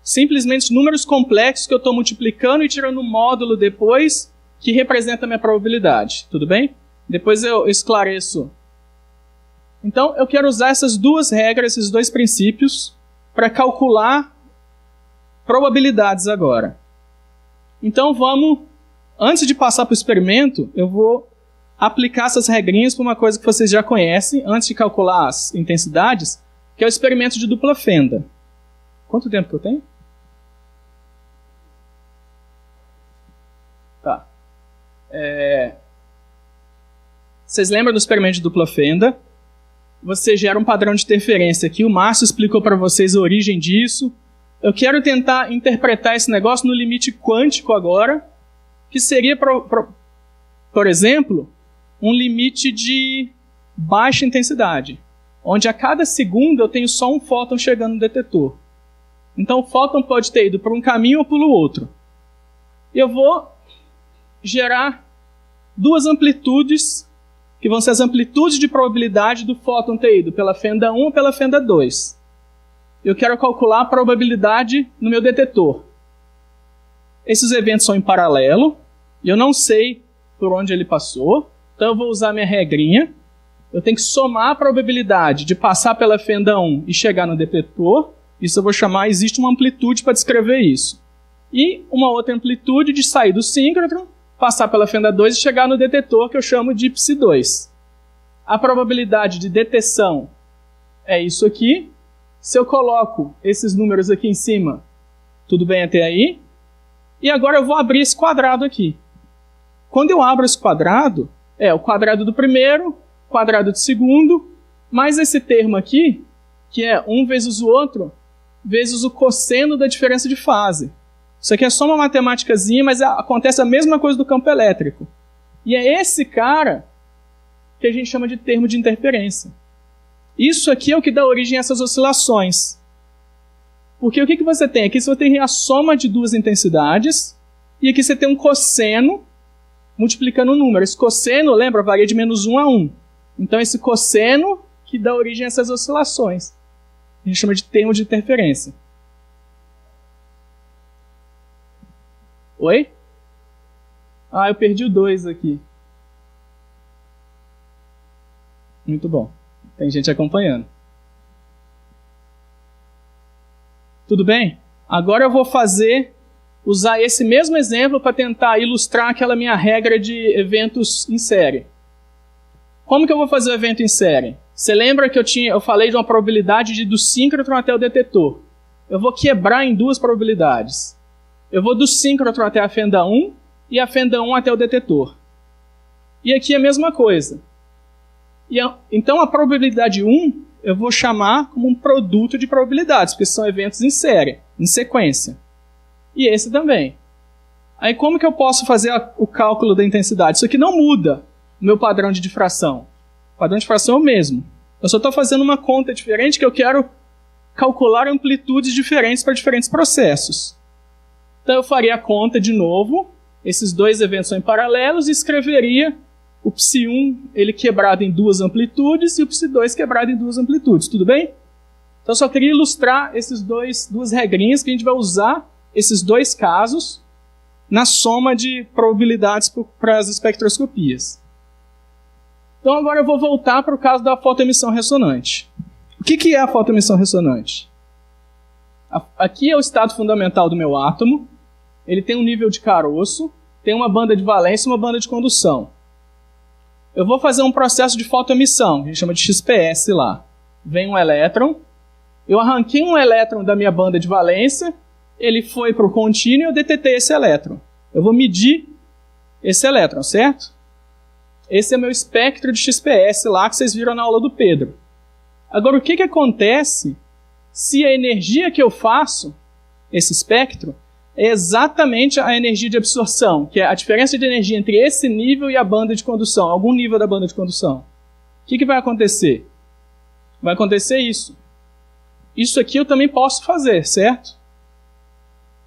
Simplesmente números complexos que eu estou multiplicando e tirando um módulo depois que representa a minha probabilidade. Tudo bem? Depois eu esclareço. Então, eu quero usar essas duas regras, esses dois princípios, para calcular probabilidades agora. Então vamos, antes de passar para o experimento, eu vou aplicar essas regrinhas para uma coisa que vocês já conhecem, antes de calcular as intensidades, que é o experimento de dupla fenda. Quanto tempo que eu tenho? Tá. Vocês lembram do experimento de dupla fenda? Você gera um padrão de interferência aqui, o Márcio explicou para vocês a origem disso. Eu quero tentar interpretar esse negócio no limite quântico agora, que seria, por exemplo, um limite de baixa intensidade, onde a cada segundo eu tenho só um fóton chegando no detetor. Então o fóton pode ter ido por um caminho ou pelo outro. E eu vou gerar duas amplitudes, que vão ser as amplitudes de probabilidade do fóton ter ido pela fenda 1 ou pela fenda 2. Eu quero calcular a probabilidade no meu detetor. Esses eventos são em paralelo, e eu não sei por onde ele passou, então eu vou usar minha regrinha. Eu tenho que somar a probabilidade de passar pela fenda 1 e chegar no detetor. Isso eu vou chamar, existe uma amplitude para descrever isso. E uma outra amplitude de sair do síncrotron, passar pela fenda 2 e chegar no detetor, que eu chamo de psi2. A probabilidade de detecção é isso aqui. Se eu coloco esses números aqui em cima, tudo bem até aí? E agora eu vou abrir esse quadrado aqui. Quando eu abro esse quadrado, é o quadrado do primeiro, quadrado do segundo, mais esse termo aqui, que é 1 vezes o outro, vezes o cosseno da diferença de fase. Isso aqui é só uma matemáticazinha, mas acontece a mesma coisa do campo elétrico. E é esse cara que a gente chama de termo de interferência. Isso aqui é o que dá origem a essas oscilações. Porque o que você tem? Aqui você tem a soma de duas intensidades, e aqui você tem um cosseno multiplicando o número. Esse cosseno, lembra, varia de -1 a 1. Então esse cosseno que dá origem a essas oscilações. A gente chama de termo de interferência. Oi? Eu perdi o 2 aqui. Muito bom. Tem gente acompanhando. Tudo bem? Agora eu vou usar esse mesmo exemplo para tentar ilustrar aquela minha regra de eventos em série. Como que eu vou fazer o evento em série? Você lembra que eu falei de uma probabilidade de ir do síncrotron até o detetor? Eu vou quebrar em duas probabilidades. Eu vou do síncrotron até a fenda 1 e a fenda 1 até o detetor. E aqui é a mesma coisa. Então a probabilidade 1 eu vou chamar como um produto de probabilidades, porque são eventos em série, em sequência. E esse também. Aí como que eu posso fazer o cálculo da intensidade? Isso aqui não muda o meu padrão de difração. O padrão de difração é o mesmo. Eu só estou fazendo uma conta diferente que eu quero calcular amplitudes diferentes para diferentes processos. Então eu faria a conta de novo, esses dois eventos são em paralelos, e escreveria o psi1 ele quebrado em duas amplitudes e o psi2 quebrado em duas amplitudes, tudo bem? Então eu só queria ilustrar esses duas regrinhas que a gente vai usar, esses dois casos, na soma de probabilidades para as espectroscopias. Então agora eu vou voltar para o caso da fotoemissão ressonante. O que é a fotoemissão ressonante? Aqui é o estado fundamental do meu átomo. Ele tem um nível de caroço, tem uma banda de valência e uma banda de condução. Eu vou fazer um processo de fotoemissão, que a gente chama de XPS lá. Vem um elétron, eu arranquei um elétron da minha banda de valência, ele foi para o contínuo e eu detetei esse elétron. Eu vou medir esse elétron, certo? Esse é meu espectro de XPS lá que vocês viram na aula do Pedro. Agora, o que acontece se a energia que eu faço, esse espectro, é exatamente a energia de absorção, que é a diferença de energia entre esse nível e a banda de condução, algum nível da banda de condução. O que vai acontecer? Vai acontecer isso. Isso aqui eu também posso fazer, certo?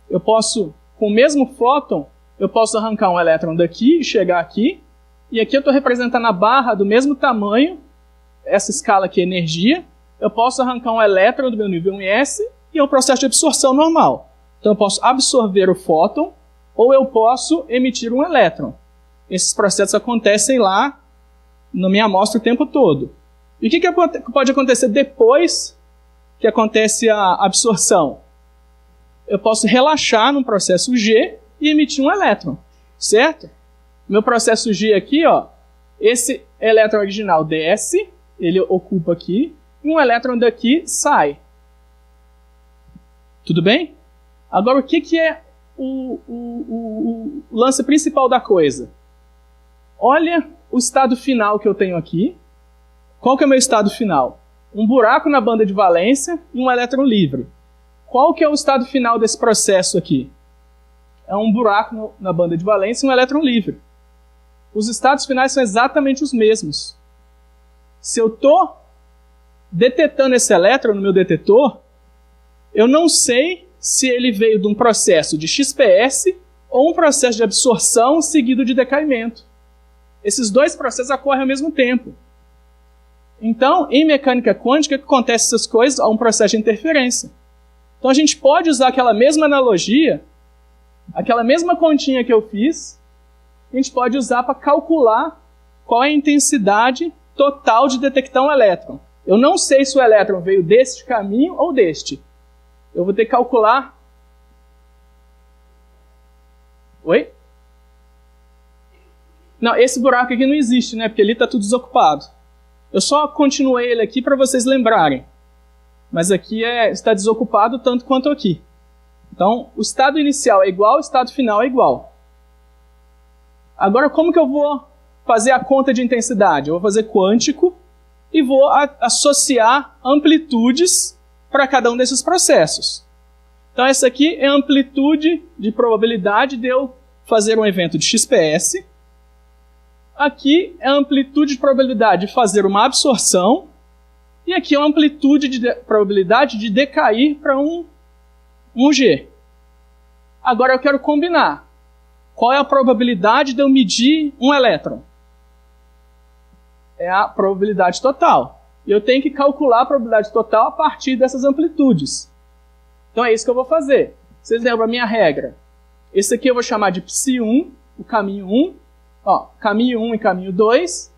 Eu posso, com o mesmo fóton, eu posso arrancar um elétron daqui e chegar aqui, e aqui eu estou representando a barra do mesmo tamanho, essa escala aqui é energia, eu posso arrancar um elétron do meu nível 1s e é um processo de absorção normal. Então eu posso absorver o fóton ou eu posso emitir um elétron. Esses processos acontecem lá na minha amostra o tempo todo. E o que pode acontecer depois que acontece a absorção? eu posso relaxar no processo G e emitir um elétron, certo? Meu processo G aqui, ó, esse elétron original desce, ele ocupa aqui, e um elétron daqui sai. Tudo bem? Agora, o que é o lance principal da coisa? Olha o estado final que eu tenho aqui. Qual que é o meu estado final? Um buraco na banda de valência e um elétron livre. Qual que é o estado final desse processo aqui? É um buraco na banda de valência e um elétron livre. Os estados finais são exatamente os mesmos. Se eu estou detetando esse elétron no meu detetor, eu não sei se ele veio de um processo de XPS ou um processo de absorção seguido de decaimento. Esses dois processos ocorrem ao mesmo tempo. Então, em mecânica quântica, que acontece essas coisas? Há um processo de interferência. Então, a gente pode usar aquela mesma analogia, aquela mesma continha que eu fiz, a gente pode usar para calcular qual é a intensidade total de detectar um elétron. Eu não sei se o elétron veio deste caminho ou deste. Eu vou ter que calcular... Oi? Não, esse buraco aqui não existe, né? Porque ali está tudo desocupado. Eu só continuei ele aqui para vocês lembrarem. Mas aqui está desocupado tanto quanto aqui. Então, o estado inicial é igual, o estado final é igual. Agora, como que eu vou fazer a conta de intensidade? Eu vou fazer quântico e vou associar amplitudes para cada um desses processos. Então, essa aqui é a amplitude de probabilidade de eu fazer um evento de XPS. Aqui é a amplitude de probabilidade de fazer uma absorção. E aqui é a amplitude de probabilidade de decair para um G. Agora eu quero combinar. Qual é a probabilidade de eu medir um elétron? É a probabilidade total. E eu tenho que calcular a probabilidade total a partir dessas amplitudes. Então é isso que eu vou fazer. Vocês lembram a minha regra? Esse aqui eu vou chamar de Psi1, o caminho 1. Ó, caminho 1 e caminho 2.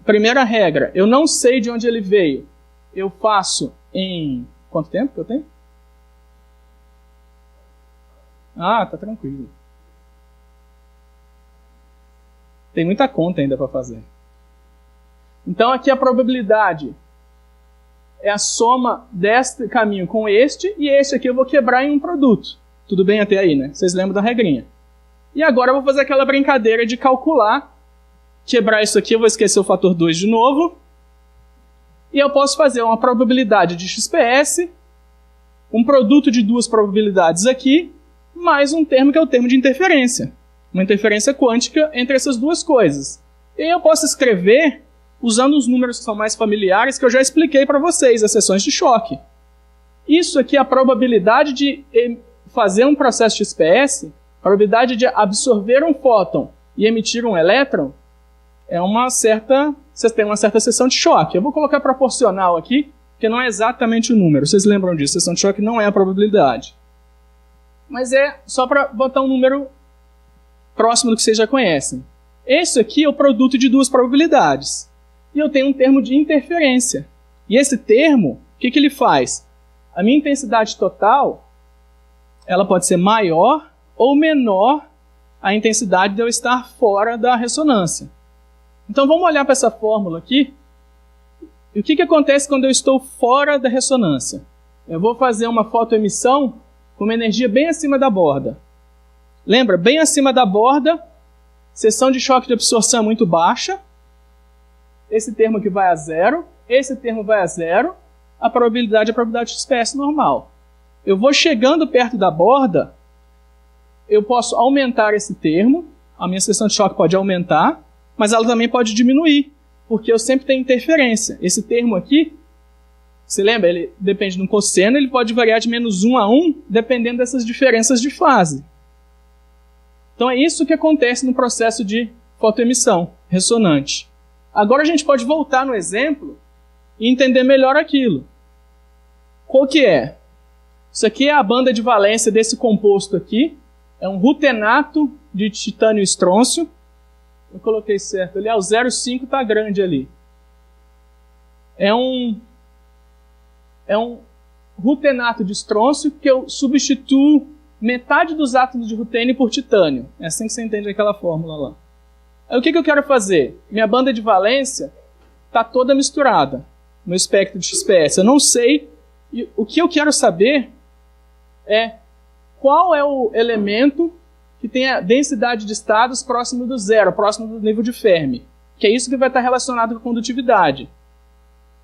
Primeira regra, eu não sei de onde ele veio. Eu faço em... Quanto tempo que eu tenho? Ah, tá tranquilo. Tem muita conta ainda para fazer. Então aqui a probabilidade é a soma deste caminho com este, e este aqui eu vou quebrar em um produto. Tudo bem até aí, né? Vocês lembram da regrinha. E agora eu vou fazer aquela brincadeira de calcular. Quebrar isso aqui, eu vou esquecer o fator 2 de novo. E eu posso fazer uma probabilidade de XPS, um produto de duas probabilidades aqui, mais um termo que é o termo de interferência. Uma interferência quântica entre essas duas coisas. E aí eu posso escrever usando os números que são mais familiares, que eu já expliquei para vocês, as seções de choque. Isso aqui é a probabilidade de fazer um processo de XPS, a probabilidade de absorver um fóton e emitir um elétron, é uma certa... Vocês têm uma certa seção de choque. Eu vou colocar proporcional aqui, porque não é exatamente o número. Vocês lembram disso? Seção de choque não é a probabilidade. Mas é só para botar um número próximo do que vocês já conhecem. Esse aqui é o produto de duas probabilidades. E eu tenho um termo de interferência. E esse termo, o que ele faz? A minha intensidade total, ela pode ser maior ou menor a intensidade de eu estar fora da ressonância. Então vamos olhar para essa fórmula aqui. E o que acontece quando eu estou fora da ressonância? Eu vou fazer uma fotoemissão com uma energia bem acima da borda. Lembra? Bem acima da borda, seção de choque de absorção é muito baixa. Esse termo aqui vai a zero. Esse termo vai a zero. A probabilidade é a probabilidade de XPS normal. Eu vou chegando perto da borda, eu posso aumentar esse termo. A minha seção de choque pode aumentar, mas ela também pode diminuir, porque eu sempre tenho interferência. Esse termo aqui, você lembra? Ele depende de um cosseno, ele pode variar de -1 a 1, dependendo dessas diferenças de fase. Então é isso que acontece no processo de fotoemissão ressonante. Agora a gente pode voltar no exemplo e entender melhor aquilo. Qual que é? Isso aqui é a banda de valência desse composto aqui. É um rutenato de titânio e estrôncio. Eu coloquei certo ali. O 0,5 está grande ali. É um rutenato de estrôncio, que eu substituo metade dos átomos de rutênio por titânio. É assim que você entende aquela fórmula lá. Aí o que eu quero fazer? Minha banda de valência está toda misturada no espectro de XPS. Eu não sei, e o que eu quero saber é qual é o elemento que tem a densidade de estados próximo do zero, próximo do nível de Fermi, que é isso que vai estar relacionado com a condutividade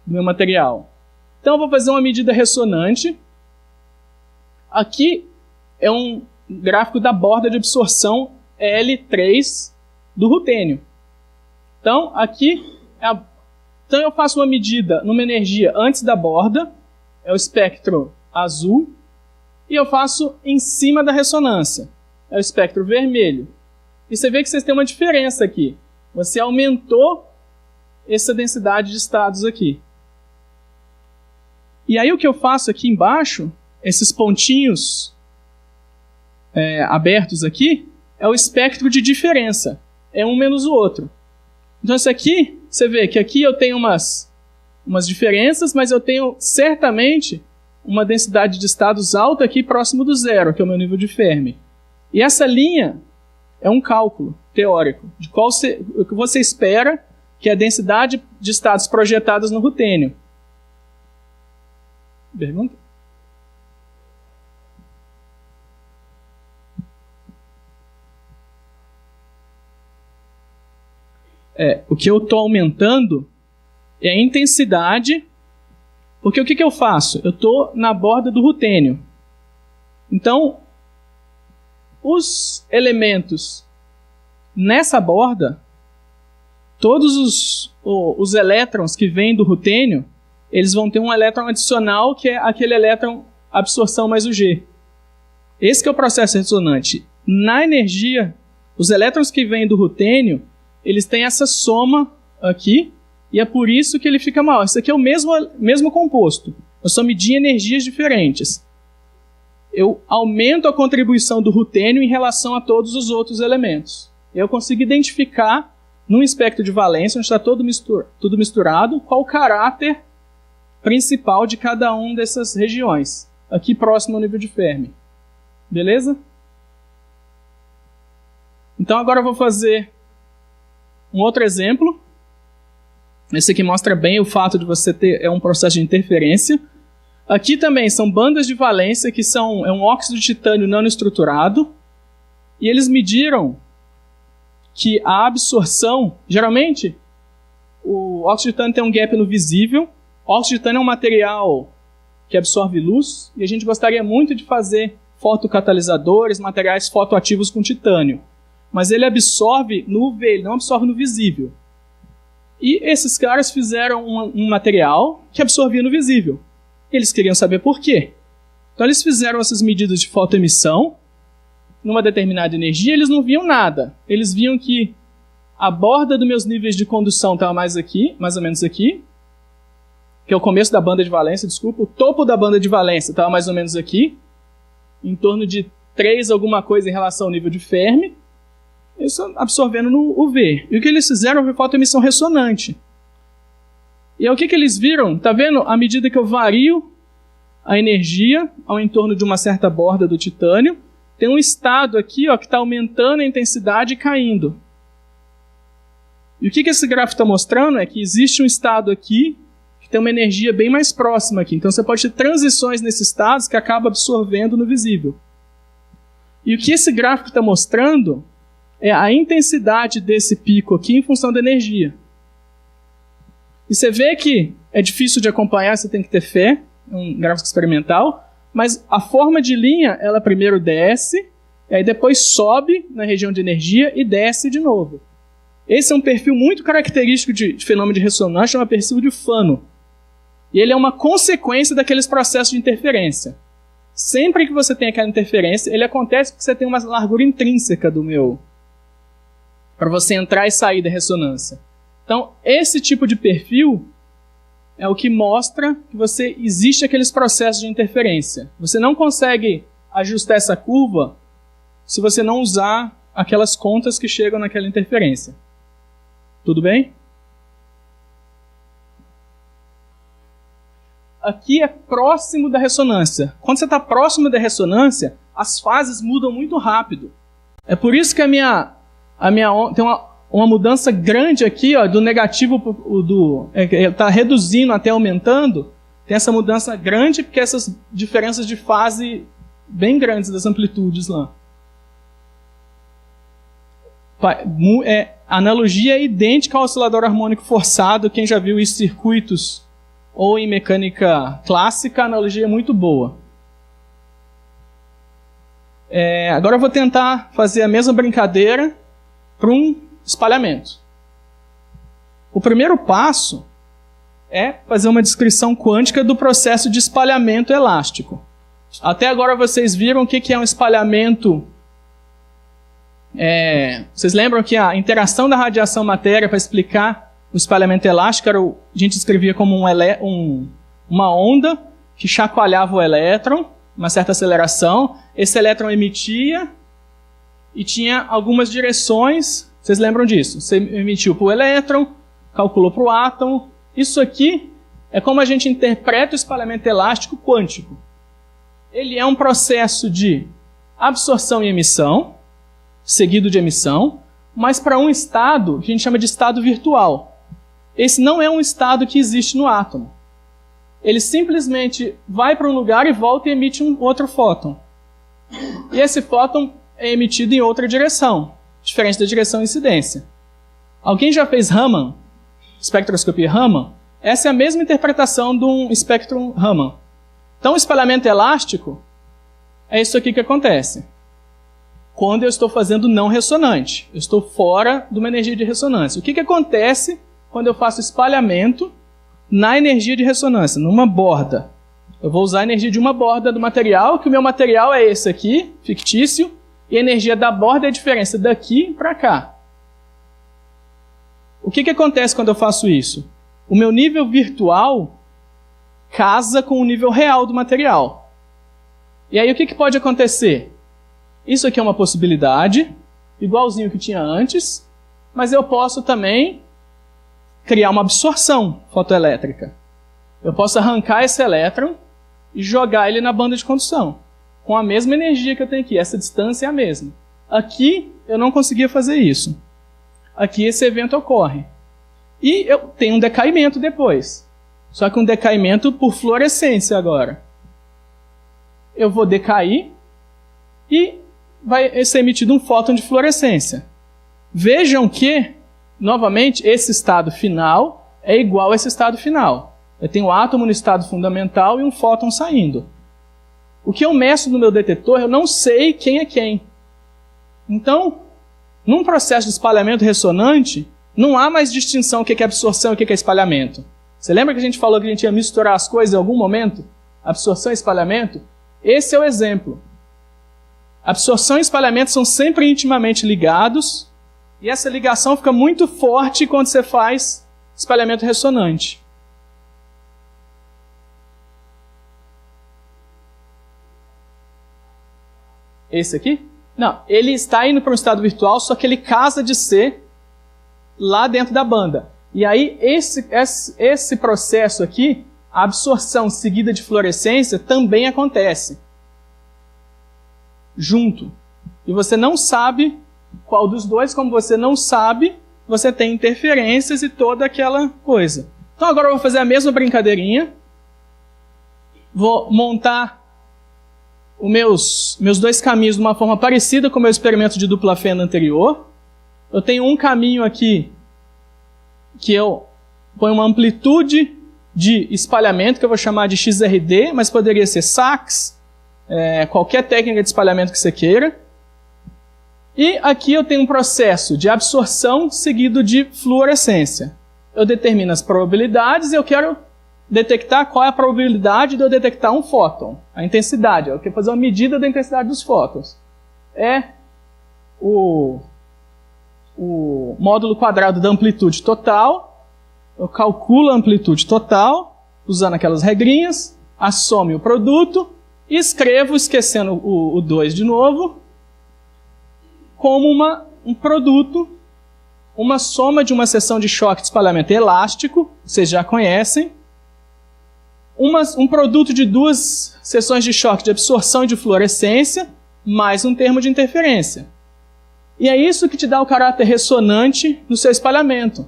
do meu material. Então eu vou fazer uma medida ressonante. Aqui é um gráfico da borda de absorção L3 do rutênio. Então aqui então eu faço uma medida numa energia antes da borda, é o espectro azul, e eu faço em cima da ressonância, é o espectro vermelho. E você vê que vocês têm uma diferença aqui. Você aumentou essa densidade de estados aqui. E aí o que eu faço aqui embaixo, esses pontinhos abertos aqui, é o espectro de diferença. É um menos o outro. Então isso aqui, você vê que aqui eu tenho umas diferenças, mas eu tenho certamente uma densidade de estados alta aqui próximo do zero, que é o meu nível de Fermi. E essa linha é um cálculo teórico de o que você espera que é a densidade de estados projetados no rutênio. Pergunta? O que eu estou aumentando é a intensidade, porque o que eu faço? Eu estou na borda do rutênio. Então, os elementos nessa borda, todos os elétrons que vêm do rutênio, eles vão ter um elétron adicional, que é aquele elétron absorção mais o G. Esse que é o processo ressonante. Na energia, os elétrons que vêm do rutênio, eles têm essa soma aqui, e é por isso que ele fica maior. Isso aqui é o mesmo composto. Eu só medi energias diferentes. Eu aumento a contribuição do rutênio em relação a todos os outros elementos. Eu consigo identificar, num espectro de valência, onde está tudo misturado, qual o caráter principal de cada uma dessas regiões, aqui próximo ao nível de Fermi. Beleza? Então agora eu vou fazer um outro exemplo. Esse aqui mostra bem o fato de você ter um processo de interferência. Aqui também são bandas de valência que é um óxido de titânio nanoestruturado, e eles mediram que a absorção, geralmente o óxido de titânio tem um gap no visível. O óxido de titânio é um material que absorve luz, e a gente gostaria muito de fazer fotocatalisadores, materiais fotoativos com titânio. Mas ele absorve no UV, ele não absorve no visível. E esses caras fizeram um material que absorvia no visível. Eles queriam saber por quê. Então eles fizeram essas medidas de fotoemissão numa determinada energia, eles não viam nada. Eles viam que a borda dos meus níveis de condução estava mais ou menos aqui, que é o começo da banda de valência, desculpa. O topo da banda de valência estava mais ou menos aqui, em torno de 3 alguma coisa em relação ao nível de Fermi, isso absorvendo no UV. E o que eles fizeram foi fotoemissão ressonante. E aí, o que eles viram? Tá vendo? À medida que eu vario a energia ao entorno de uma certa borda do titânio, tem um estado aqui que está aumentando a intensidade e caindo. E o que esse gráfico está mostrando é que existe um estado aqui que tem uma energia bem mais próxima aqui. Então você pode ter transições nesses estados que acaba absorvendo no visível. E o que esse gráfico está mostrando é a intensidade desse pico aqui em função da energia. E você vê que é difícil de acompanhar, você tem que ter fé, é um gráfico experimental, mas a forma de linha, ela primeiro desce, aí depois sobe na região de energia e desce de novo. Esse é um perfil muito característico de fenômeno de ressonância, chama perfil de Fano. E ele é uma consequência daqueles processos de interferência. Sempre que você tem aquela interferência, ele acontece porque você tem uma largura intrínseca para você entrar e sair da ressonância. Então, esse tipo de perfil é o que mostra que existe aqueles processos de interferência. Você não consegue ajustar essa curva se você não usar aquelas contas que chegam naquela interferência. Tudo bem? aqui é próximo da ressonância. Quando você está próximo da ressonância, as fases mudam muito rápido. É por isso que a minha tem uma mudança grande aqui, ó, do negativo está reduzindo até aumentando. Tem essa mudança grande porque essas diferenças de fase bem grandes das amplitudes lá. A analogia é idêntica ao oscilador harmônico forçado. Quem já viu isso em circuitos ou em mecânica clássica, a analogia é muito boa. Agora eu vou tentar fazer a mesma brincadeira para um espalhamento. O primeiro passo é fazer uma descrição quântica do processo de espalhamento elástico. Até agora vocês viram o que é um espalhamento. Vocês lembram que a interação da radiação-matéria para explicar o espalhamento elástico a gente escrevia como uma onda que chacoalhava o elétron, uma certa aceleração. Esse elétron emitia e tinha algumas direções. Vocês lembram disso? Você emitiu para o elétron, calculou para o átomo. Isso aqui é como a gente interpreta o espalhamento elástico quântico. Ele é um processo de absorção e emissão, seguido de emissão, mas para um estado que a gente chama de estado virtual. Esse não é um estado que existe no átomo. Ele simplesmente vai para um lugar e volta e emite um outro fóton. E esse fóton é emitido em outra direção, diferente da direção incidência. Alguém já fez Raman? Espectroscopia Raman? Essa é a mesma interpretação de um espectro Raman. Então, o espalhamento elástico é isso aqui que acontece. Quando eu estou fazendo não ressonante, eu estou fora de uma energia de ressonância. O que acontece quando eu faço espalhamento na energia de ressonância, numa borda? Eu vou usar a energia de uma borda do material, que o meu material é esse aqui, fictício, e a energia da borda é a diferença daqui para cá. O que acontece quando eu faço isso? O meu nível virtual casa com o nível real do material. E aí o que pode acontecer? Isso aqui é uma possibilidade, igualzinho que tinha antes, mas eu posso também criar uma absorção fotoelétrica. Eu posso arrancar esse elétron e jogar ele na banda de condução, com a mesma energia que eu tenho aqui. Essa distância é a mesma. Aqui eu não conseguia fazer isso. Aqui esse evento ocorre. E eu tenho um decaimento depois. Só que um decaimento por fluorescência agora. Eu vou decair e vai ser emitido um fóton de fluorescência. Vejam que, novamente, esse estado final é igual a esse estado final. Eu tenho um átomo no estado fundamental e um fóton saindo. O que eu meço no meu detetor, eu não sei quem é quem. Então, num processo de espalhamento ressonante, não há mais distinção o que é absorção e o que é espalhamento. Você lembra que a gente falou que a gente ia misturar as coisas em algum momento? Absorção e espalhamento? Esse é o exemplo. Absorção e espalhamento são sempre intimamente ligados, e essa ligação fica muito forte quando você faz espalhamento ressonante. Esse aqui? Não, ele está indo para um estado virtual, só que ele casa de ser lá dentro da banda. E aí, esse processo aqui, a absorção seguida de fluorescência, também acontece. Junto. E você não sabe qual dos dois, como você não sabe, você tem interferências e toda aquela coisa. Então agora eu vou fazer a mesma brincadeirinha. Vou montar os meus dois caminhos de uma forma parecida com o meu experimento de dupla fenda anterior. Eu tenho um caminho aqui que eu ponho uma amplitude de espalhamento, que eu vou chamar de XRD, mas poderia ser SAX, qualquer técnica de espalhamento que você queira. E aqui eu tenho um processo de absorção seguido de fluorescência. Eu determino as probabilidades e eu quero detectar qual é a probabilidade de eu detectar um fóton. A intensidade, eu quero fazer uma medida da intensidade dos fótons. É o módulo quadrado da amplitude total. Eu calculo a amplitude total, usando aquelas regrinhas, assome o produto e escrevo, esquecendo o 2 de novo, como um produto, uma soma de uma seção de choque de espalhamento elástico, vocês já conhecem, um produto de 2 seções de choque de absorção e de fluorescência, mais um termo de interferência. E é isso que te dá o caráter ressonante no seu espalhamento.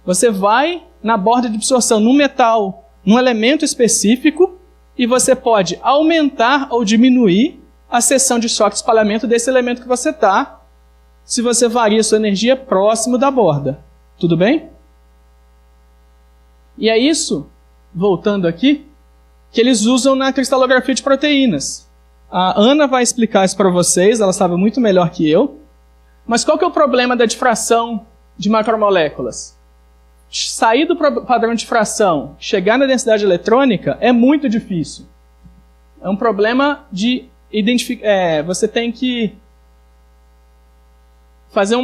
Você vai na borda de absorção num metal, num elemento específico, e você pode aumentar ou diminuir a seção de choque de espalhamento desse elemento que você está, se você varia sua energia próximo da borda. Tudo bem? E é isso, voltando aqui, que eles usam na cristalografia de proteínas. A Ana vai explicar isso para vocês, ela sabe muito melhor que eu. Mas qual que é o problema da difração de macromoléculas? Sair do padrão de difração, chegar na densidade eletrônica, é muito difícil. É um problema de identificar. Você tem que fazer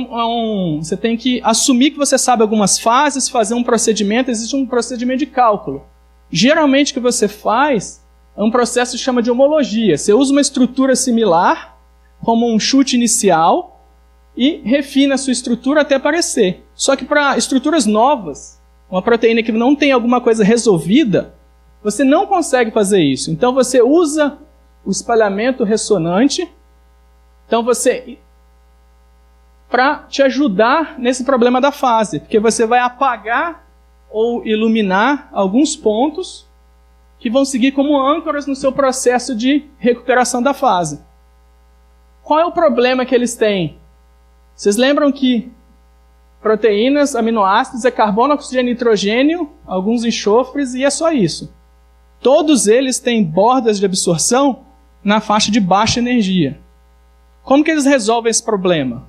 você tem que assumir que você sabe algumas fases, fazer um procedimento, existe um procedimento de cálculo. Geralmente o que você faz é um processo que se chama de homologia. Você usa uma estrutura similar, como um chute inicial, e refina a sua estrutura até aparecer. Só que para estruturas novas, uma proteína que não tem alguma coisa resolvida, você não consegue fazer isso. Então você usa o espalhamento ressonante, para te ajudar nesse problema da fase, porque você vai apagar ou iluminar alguns pontos que vão seguir como âncoras no seu processo de recuperação da fase. Qual é o problema que eles têm? Vocês lembram que proteínas, aminoácidos, é carbono, oxigênio e nitrogênio, alguns enxofres, e é só isso. Todos eles têm bordas de absorção na faixa de baixa energia. Como que eles resolvem esse problema?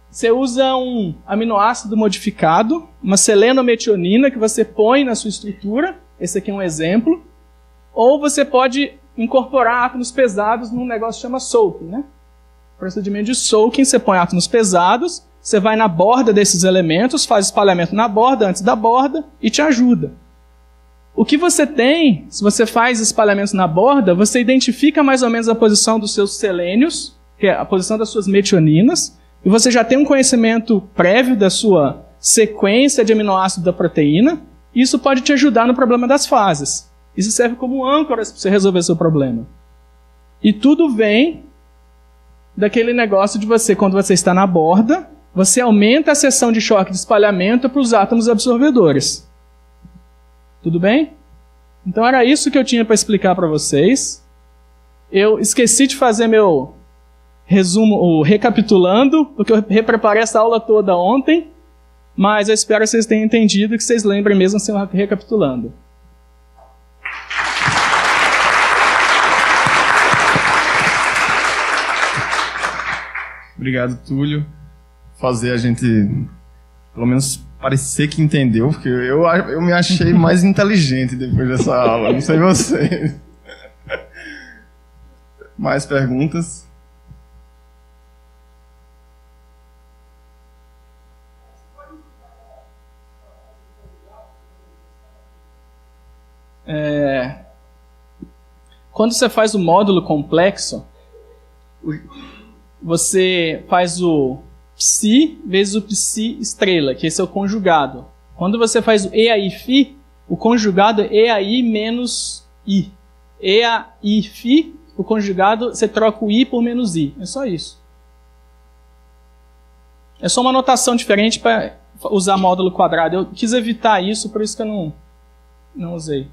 Você usa um aminoácido modificado, uma selenometionina que você põe na sua estrutura, esse aqui é um exemplo, ou você pode incorporar átomos pesados num negócio que chama soaking, né? Procedimento de soaking, você põe átomos pesados, você vai na borda desses elementos, faz espalhamento na borda, antes da borda, e te ajuda. O que você tem, se você faz espalhamentos na borda, você identifica mais ou menos a posição dos seus selênios, que é a posição das suas metioninas, e você já tem um conhecimento prévio da sua sequência de aminoácidos da proteína, e isso pode te ajudar no problema das fases. Isso serve como âncoras para você resolver seu problema. E tudo vem daquele negócio de você, quando você está na borda, você aumenta a seção de choque de espalhamento para os átomos absorvedores. Tudo bem? Então era isso que eu tinha para explicar para vocês. Eu esqueci de fazer meu resumo, recapitulando, porque eu repreparei essa aula toda ontem, mas eu espero que vocês tenham entendido e que vocês lembrem mesmo assim, recapitulando. Obrigado, Túlio. Fazer a gente, pelo menos, parecer que entendeu, porque eu me achei mais inteligente depois dessa aula. Não sei vocês. Mais perguntas? Quando você faz o módulo complexo, você faz o psi vezes o psi estrela, que esse é o conjugado. Quando você faz o EAI-Φ, o conjugado é EAI menos I. EAI-Φ, o conjugado, você troca o I por menos I. É só isso. É só uma notação diferente para usar módulo quadrado. Eu quis evitar isso, por isso que eu não usei.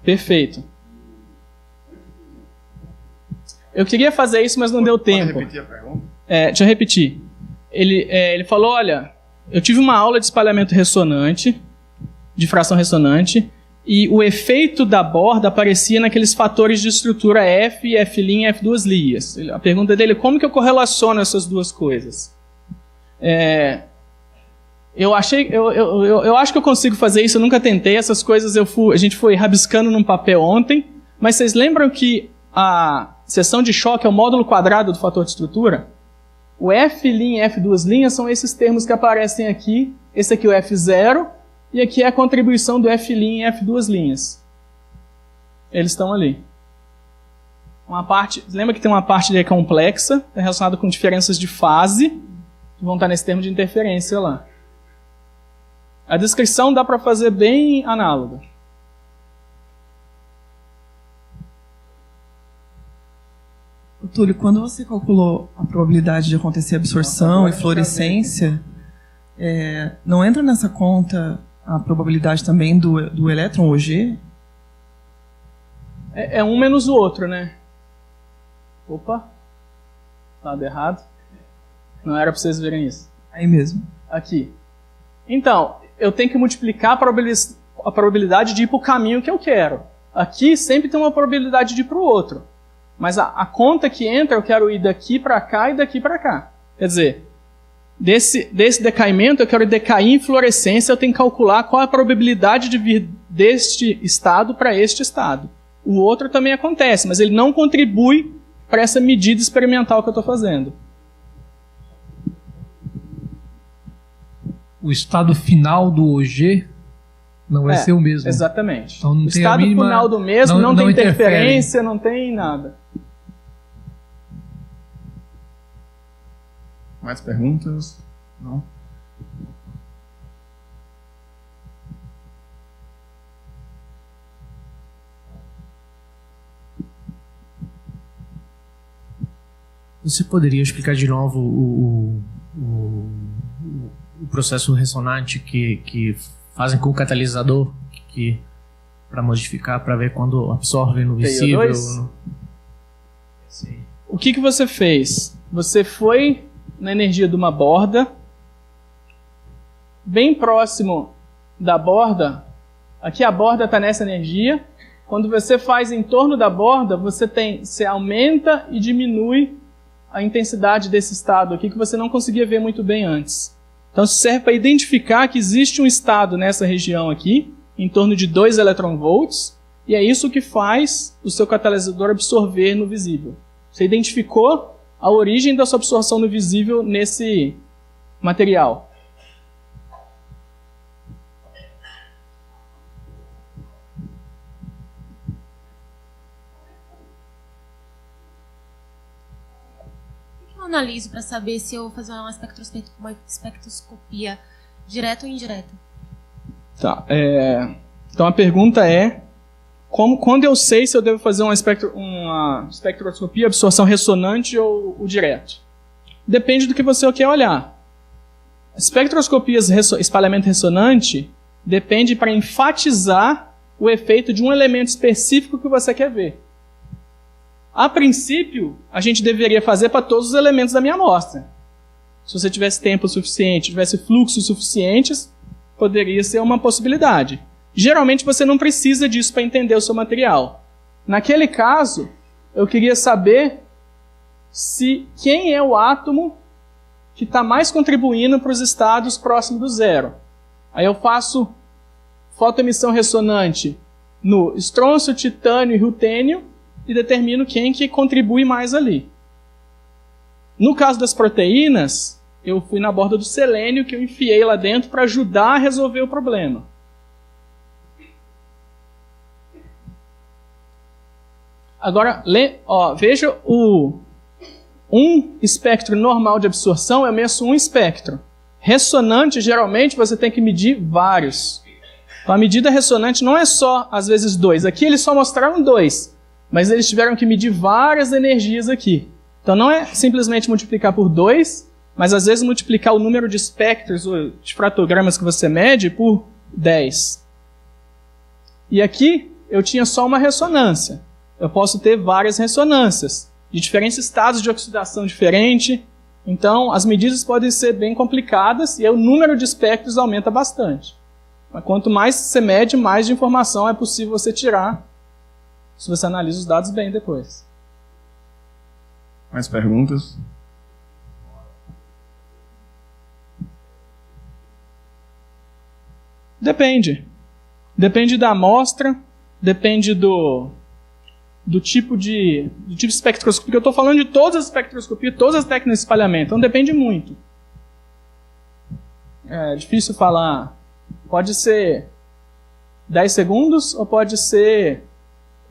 Perfeito. Eu queria fazer isso, mas não deu tempo. Pode repetir a pergunta? Deixa eu repetir. Ele falou, olha, eu tive uma aula de espalhamento ressonante, de fração ressonante, e o efeito da borda aparecia naqueles fatores de estrutura F, F' e F2 lias. A pergunta dele é como que eu correlaciono essas duas coisas? Eu acho que eu consigo fazer isso, eu nunca tentei, essas coisas a gente foi rabiscando num papel ontem, mas vocês lembram que a seção de choque é o módulo quadrado do fator de estrutura? O F' e F2 linhas são esses termos que aparecem aqui, esse aqui é o F0, e aqui é a contribuição do F' e F2 linhas. Eles estão ali. Lembra que tem uma parte ali complexa, relacionada com diferenças de fase, que vão estar nesse termo de interferência lá. A descrição dá para fazer bem análoga. Túlio, quando você calculou a probabilidade de acontecer absorção e fluorescência, não entra nessa conta a probabilidade também do elétron OG? É um menos o outro, né? Opa, lado errado. Não era para vocês verem isso. Aí mesmo. Aqui. Então, eu tenho que multiplicar a probabilidade de ir para o caminho que eu quero. Aqui sempre tem uma probabilidade de ir para o outro. Mas a conta que entra, eu quero ir daqui para cá e daqui para cá. Quer dizer, desse decaimento, eu quero decair em fluorescência, eu tenho que calcular qual a probabilidade de vir deste estado para este estado. O outro também acontece, mas ele não contribui para essa medida experimental que eu estou fazendo. O estado final do OG não vai ser o mesmo. Exatamente. Então não o tem estado a mínima, final do mesmo não tem interferência, não tem nada. Mais perguntas? Não? Você poderia explicar de novo o processo ressonante que fazem com o catalisador para modificar, para ver quando absorve no visível? O que você fez? Você foi na energia de uma borda, bem próximo da borda, aqui a borda está nessa energia. Quando você faz em torno da borda, você aumenta e diminui a intensidade desse estado aqui que você não conseguia ver muito bem antes. Então isso serve para identificar que existe um estado nessa região aqui, em torno de 2 electronvolts, e é isso que faz o seu catalisador absorver no visível. Você identificou a origem da sua absorção no visível nesse material. Eu analiso para saber se eu vou fazer uma espectroscopia direta ou indireta? Tá. Então a pergunta é: quando eu sei se eu devo fazer uma espectroscopia, absorção ressonante ou direto? Depende do que você quer olhar. Espectroscopias espalhamento ressonante depende para enfatizar o efeito de um elemento específico que você quer ver. A princípio, a gente deveria fazer para todos os elementos da minha amostra. Se você tivesse tempo suficiente, tivesse fluxos suficientes, poderia ser uma possibilidade. Geralmente você não precisa disso para entender o seu material. Naquele caso, eu queria saber quem é o átomo que está mais contribuindo para os estados próximos do zero. Aí eu faço fotoemissão ressonante no estrôncio, titânio e rutênio e determino quem que contribui mais ali. No caso das proteínas, eu fui na borda do selênio que eu enfiei lá dentro para ajudar a resolver o problema. Agora, veja um espectro normal de absorção, eu meço um espectro. Ressonante, geralmente, você tem que medir vários. Então, a medida ressonante não é só, às vezes, 2. Aqui eles só mostraram 2. Mas eles tiveram que medir várias energias aqui. Então não é simplesmente multiplicar por 2, mas às vezes multiplicar o número de espectros ou de fratogramas que você mede por 10. E aqui eu tinha só uma ressonância. Eu posso ter várias ressonâncias, de diferentes estados de oxidação diferente. Então as medidas podem ser bem complicadas e aí o número de espectros aumenta bastante. Mas quanto mais você mede, mais de informação é possível você tirar, se você analisa os dados bem depois. Mais perguntas? Depende. Depende da amostra, depende do tipo de espectroscopia. Porque eu estou falando de todas as espectroscopias, todas as técnicas de espalhamento. Então depende muito. É difícil falar. Pode ser 10 segundos ou pode ser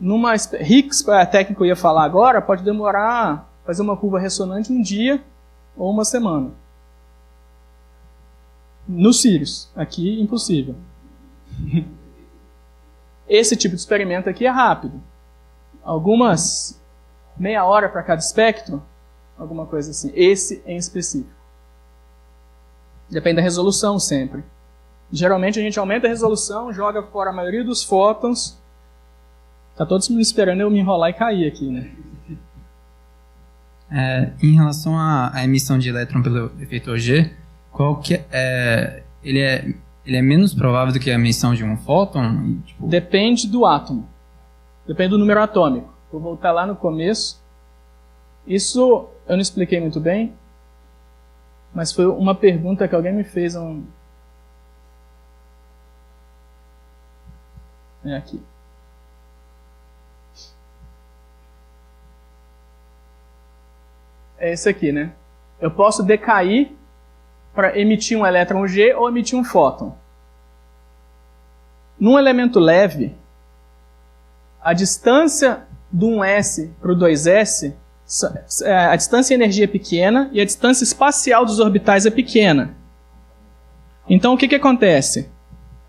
Higgs, a técnica que eu ia falar agora, pode demorar fazer uma curva ressonante um dia ou uma semana. No Sirius, aqui impossível. Esse tipo de experimento aqui é rápido. Algumas meia hora para cada espectro, alguma coisa assim. Esse em específico. Depende da resolução sempre. Geralmente a gente aumenta a resolução, joga fora a maioria dos fótons. Tá todo mundo esperando eu me enrolar e cair aqui, né? Em relação à emissão de elétron pelo efeito Auger, qual que ele é menos provável do que a emissão de um fóton? Tipo... Depende do átomo. Depende do número atômico. Vou voltar lá no começo. Isso eu não expliquei muito bem, mas foi uma pergunta que alguém me fez É aqui. É esse aqui, né? Eu posso decair para emitir um elétron G ou emitir um fóton. Num elemento leve, a distância do 1s para o 2s, a distância em energia é pequena e a distância espacial dos orbitais é pequena. Então o que acontece?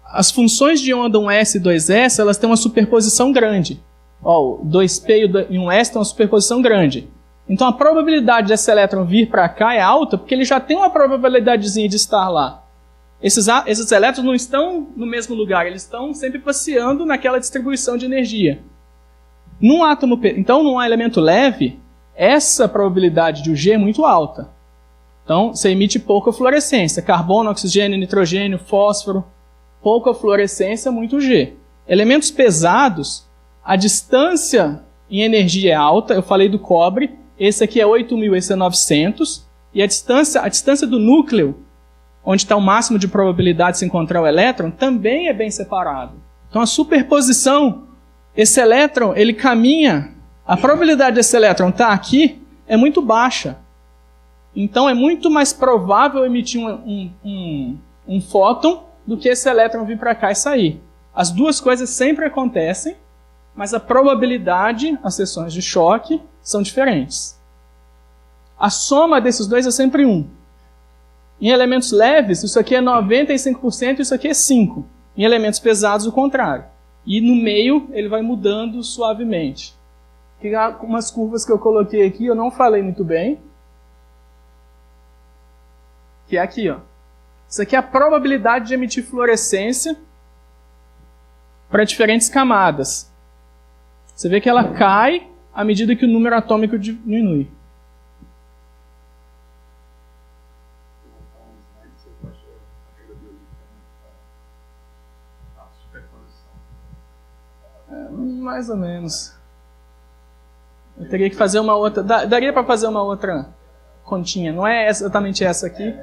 As funções de onda 1s e 2s elas têm uma superposição grande. O 2p e o 1s têm uma superposição grande. Então a probabilidade desse elétron vir para cá é alta porque ele já tem uma probabilidadezinha de estar lá. Esses elétrons não estão no mesmo lugar, eles estão sempre passeando naquela distribuição de energia. Então, num elemento leve, essa probabilidade de UG é muito alta. Então, você emite pouca fluorescência. Carbono, oxigênio, nitrogênio, fósforo. Pouca fluorescência, muito G. Elementos pesados, a distância em energia é alta. Eu falei do cobre. Esse aqui é 8.000, esse é 900. E a distância do núcleo, onde está o máximo de probabilidade de se encontrar o elétron, também é bem separado. Então, a superposição, esse elétron, ele caminha, a probabilidade desse elétron estar aqui é muito baixa. Então, é muito mais provável emitir um fóton do que esse elétron vir para cá e sair. As duas coisas sempre acontecem, mas a probabilidade, as seções de choque, são diferentes. A soma desses dois é sempre 1. Em elementos leves, isso aqui é 95% e isso aqui é 5%. Em elementos pesados, o contrário. E no meio, ele vai mudando suavemente. Umas curvas que eu coloquei aqui, eu não falei muito bem. Que é aqui, ó. Isso aqui é a probabilidade de emitir fluorescência para diferentes camadas. Você vê que ela cai à medida que o número atômico diminui. Mais ou menos. Eu teria que fazer uma outra... Daria para fazer uma outra continha. Não é exatamente essa aqui,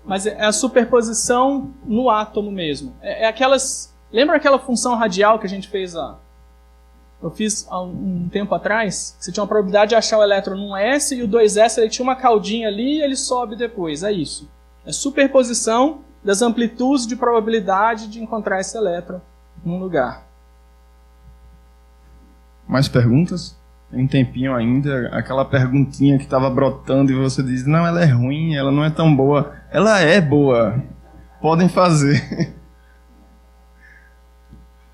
mas é a superposição no átomo mesmo. É aquelas... Lembra aquela função radial que a gente fez lá? Eu fiz há um tempo atrás. Você tinha uma probabilidade de achar o elétron num S e o 2S ele tinha uma caudinha ali e ele sobe depois. É isso. É superposição das amplitudes de probabilidade de encontrar esse elétron num lugar. Mais perguntas? Tem um tempinho ainda. Aquela perguntinha que estava brotando e você diz, não, ela é ruim, ela não é tão boa. Ela é boa. Podem fazer.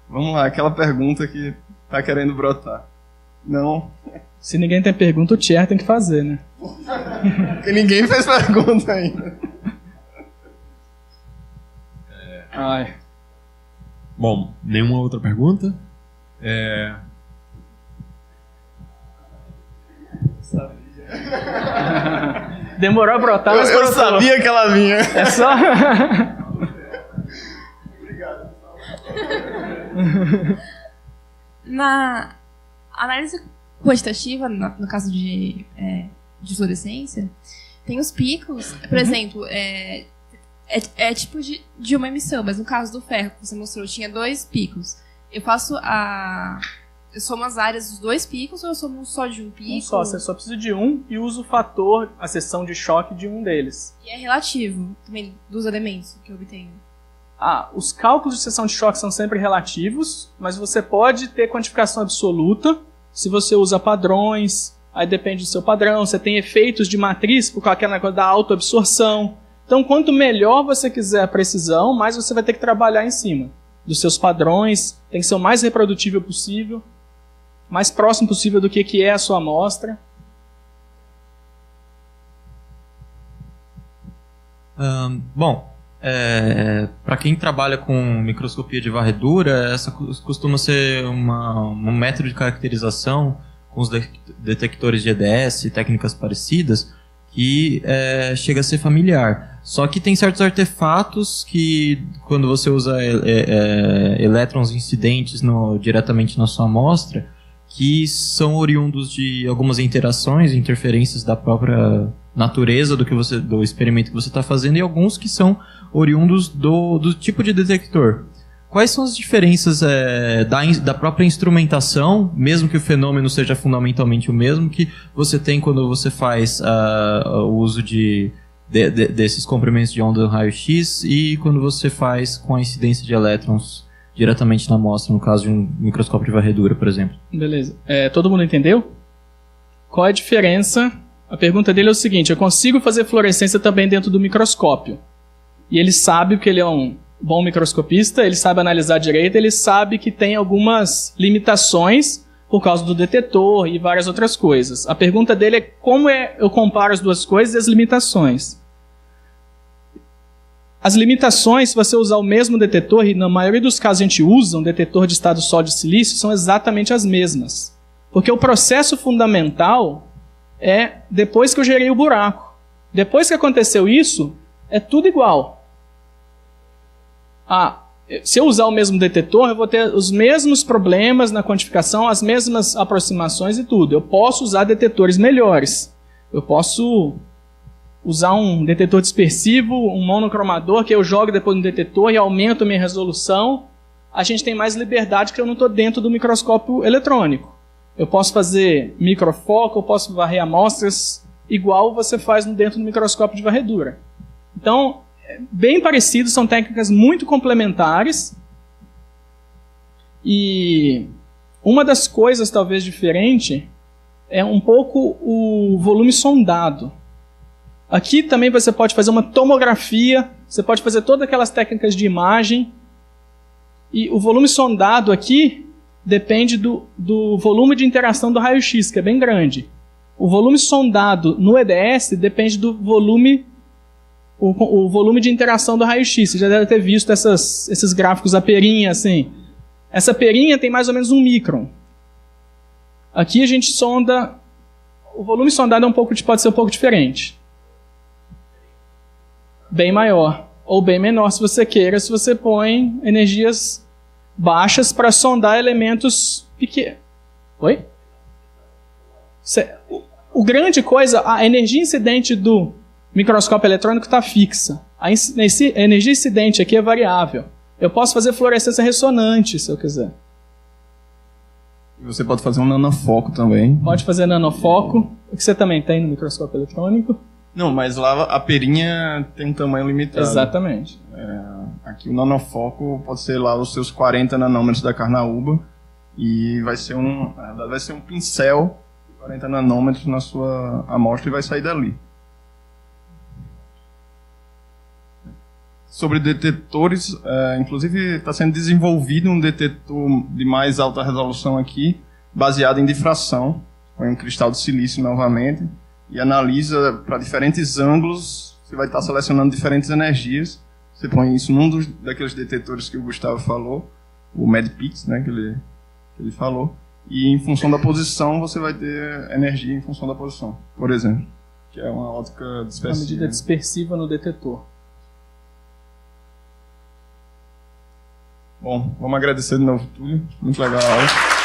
Vamos lá, aquela pergunta que está querendo brotar. Não? Se ninguém tem pergunta, o Thierry tem que fazer, né? Porque ninguém fez pergunta ainda. Ai. Bom, nenhuma outra pergunta? Demorou a brotar, mas eu sabia que ela vinha. É só... Obrigado. Na análise quantitativa, no caso de fluorescência, tem os picos, por exemplo, é tipo de uma emissão, mas no caso do ferro que você mostrou, tinha 2 picos. Eu somo as áreas dos 2 picos ou eu somo só de um pico? Um só, você só precisa de um e usa o fator, a seção de choque de um deles. E é relativo também dos elementos que eu obtenho. Os cálculos de seção de choque são sempre relativos, mas você pode ter quantificação absoluta se você usa padrões, aí depende do seu padrão, você tem efeitos de matriz por aquela coisa da autoabsorção. Então, quanto melhor você quiser a precisão, mais você vai ter que trabalhar em cima dos seus padrões, tem que ser o mais reprodutível possível, mais próximo possível do que é a sua amostra. Para quem trabalha com microscopia de varredura, essa costuma ser um método de caracterização com os detectores de EDS e técnicas parecidas que chega a ser familiar. Só que tem certos artefatos que, quando você usa elétrons incidentes diretamente na sua amostra, que são oriundos de algumas interações, interferências da própria natureza do experimento que você está fazendo, e alguns que são oriundos do tipo de detector. Quais são as diferenças da própria instrumentação, mesmo que o fenômeno seja fundamentalmente o mesmo, que você tem quando você faz o uso desses comprimentos de onda raio-x e quando você faz com a incidência de elétrons diretamente na amostra, no caso de um microscópio de varredura, por exemplo? Beleza. Todo mundo entendeu? Qual é a diferença? A pergunta dele é o seguinte: eu consigo fazer fluorescência também dentro do microscópio. E ele sabe que ele é um bom microscopista, ele sabe analisar direito, ele sabe que tem algumas limitações por causa do detetor e várias outras coisas. A pergunta dele é como eu comparo as duas coisas e as limitações. As limitações, se você usar o mesmo detetor, e na maioria dos casos a gente usa um detetor de estado sólido de silício, são exatamente as mesmas. Porque o processo fundamental é depois que eu gerei o buraco. Depois que aconteceu isso, é tudo igual. Se eu usar o mesmo detetor, eu vou ter os mesmos problemas na quantificação, as mesmas aproximações e tudo. Eu posso usar detetores melhores. Eu posso usar um detetor dispersivo, um monocromador, que eu jogo depois no detetor e aumento a minha resolução. A gente tem mais liberdade porque eu não estou dentro do microscópio eletrônico. Eu posso fazer microfoco, eu posso varrer amostras igual você faz dentro do microscópio de varredura. Então, bem parecidos, são técnicas muito complementares. E uma das coisas talvez diferente é um pouco o volume sondado. Aqui também você pode fazer uma tomografia, você pode fazer todas aquelas técnicas de imagem. E o volume sondado aqui depende do volume de interação do raio-x, que é bem grande. O volume sondado no EDS depende do volume, o volume de interação do raio-x. Você já deve ter visto esses gráficos, a perinha assim. Essa perinha tem mais ou menos 1 micron. Aqui a gente sonda, o volume sondado pode ser um pouco diferente. Bem maior, ou bem menor se você queira, se você põe energias baixas para sondar elementos pequenos. Oi? O grande coisa, a energia incidente do microscópio eletrônico está fixa. A energia incidente aqui é variável. Eu posso fazer fluorescência ressonante, se eu quiser. Você pode fazer um nanofoco também. Pode fazer nanofoco, o que você também tem no microscópio eletrônico. Não, mas lá a perinha tem um tamanho limitado. Exatamente. Aqui o nanofoco pode ser lá os seus 40 nanômetros da carnaúba e vai ser um pincel de 40 nanômetros na sua amostra e vai sair dali. Sobre detetores, inclusive está sendo desenvolvido um detetor de mais alta resolução aqui, baseado em difração, com um cristal de silício novamente, e analisa para diferentes ângulos, você vai estar selecionando diferentes energias. Você põe isso num daqueles detetores que o Gustavo falou, o MEDPIX, né, que ele falou, e em função da posição você vai ter energia em função da posição, por exemplo, que é uma ótica dispersiva. Uma medida dispersiva no detetor. Bom, vamos agradecer de novo, Túlio. Muito legal a aula.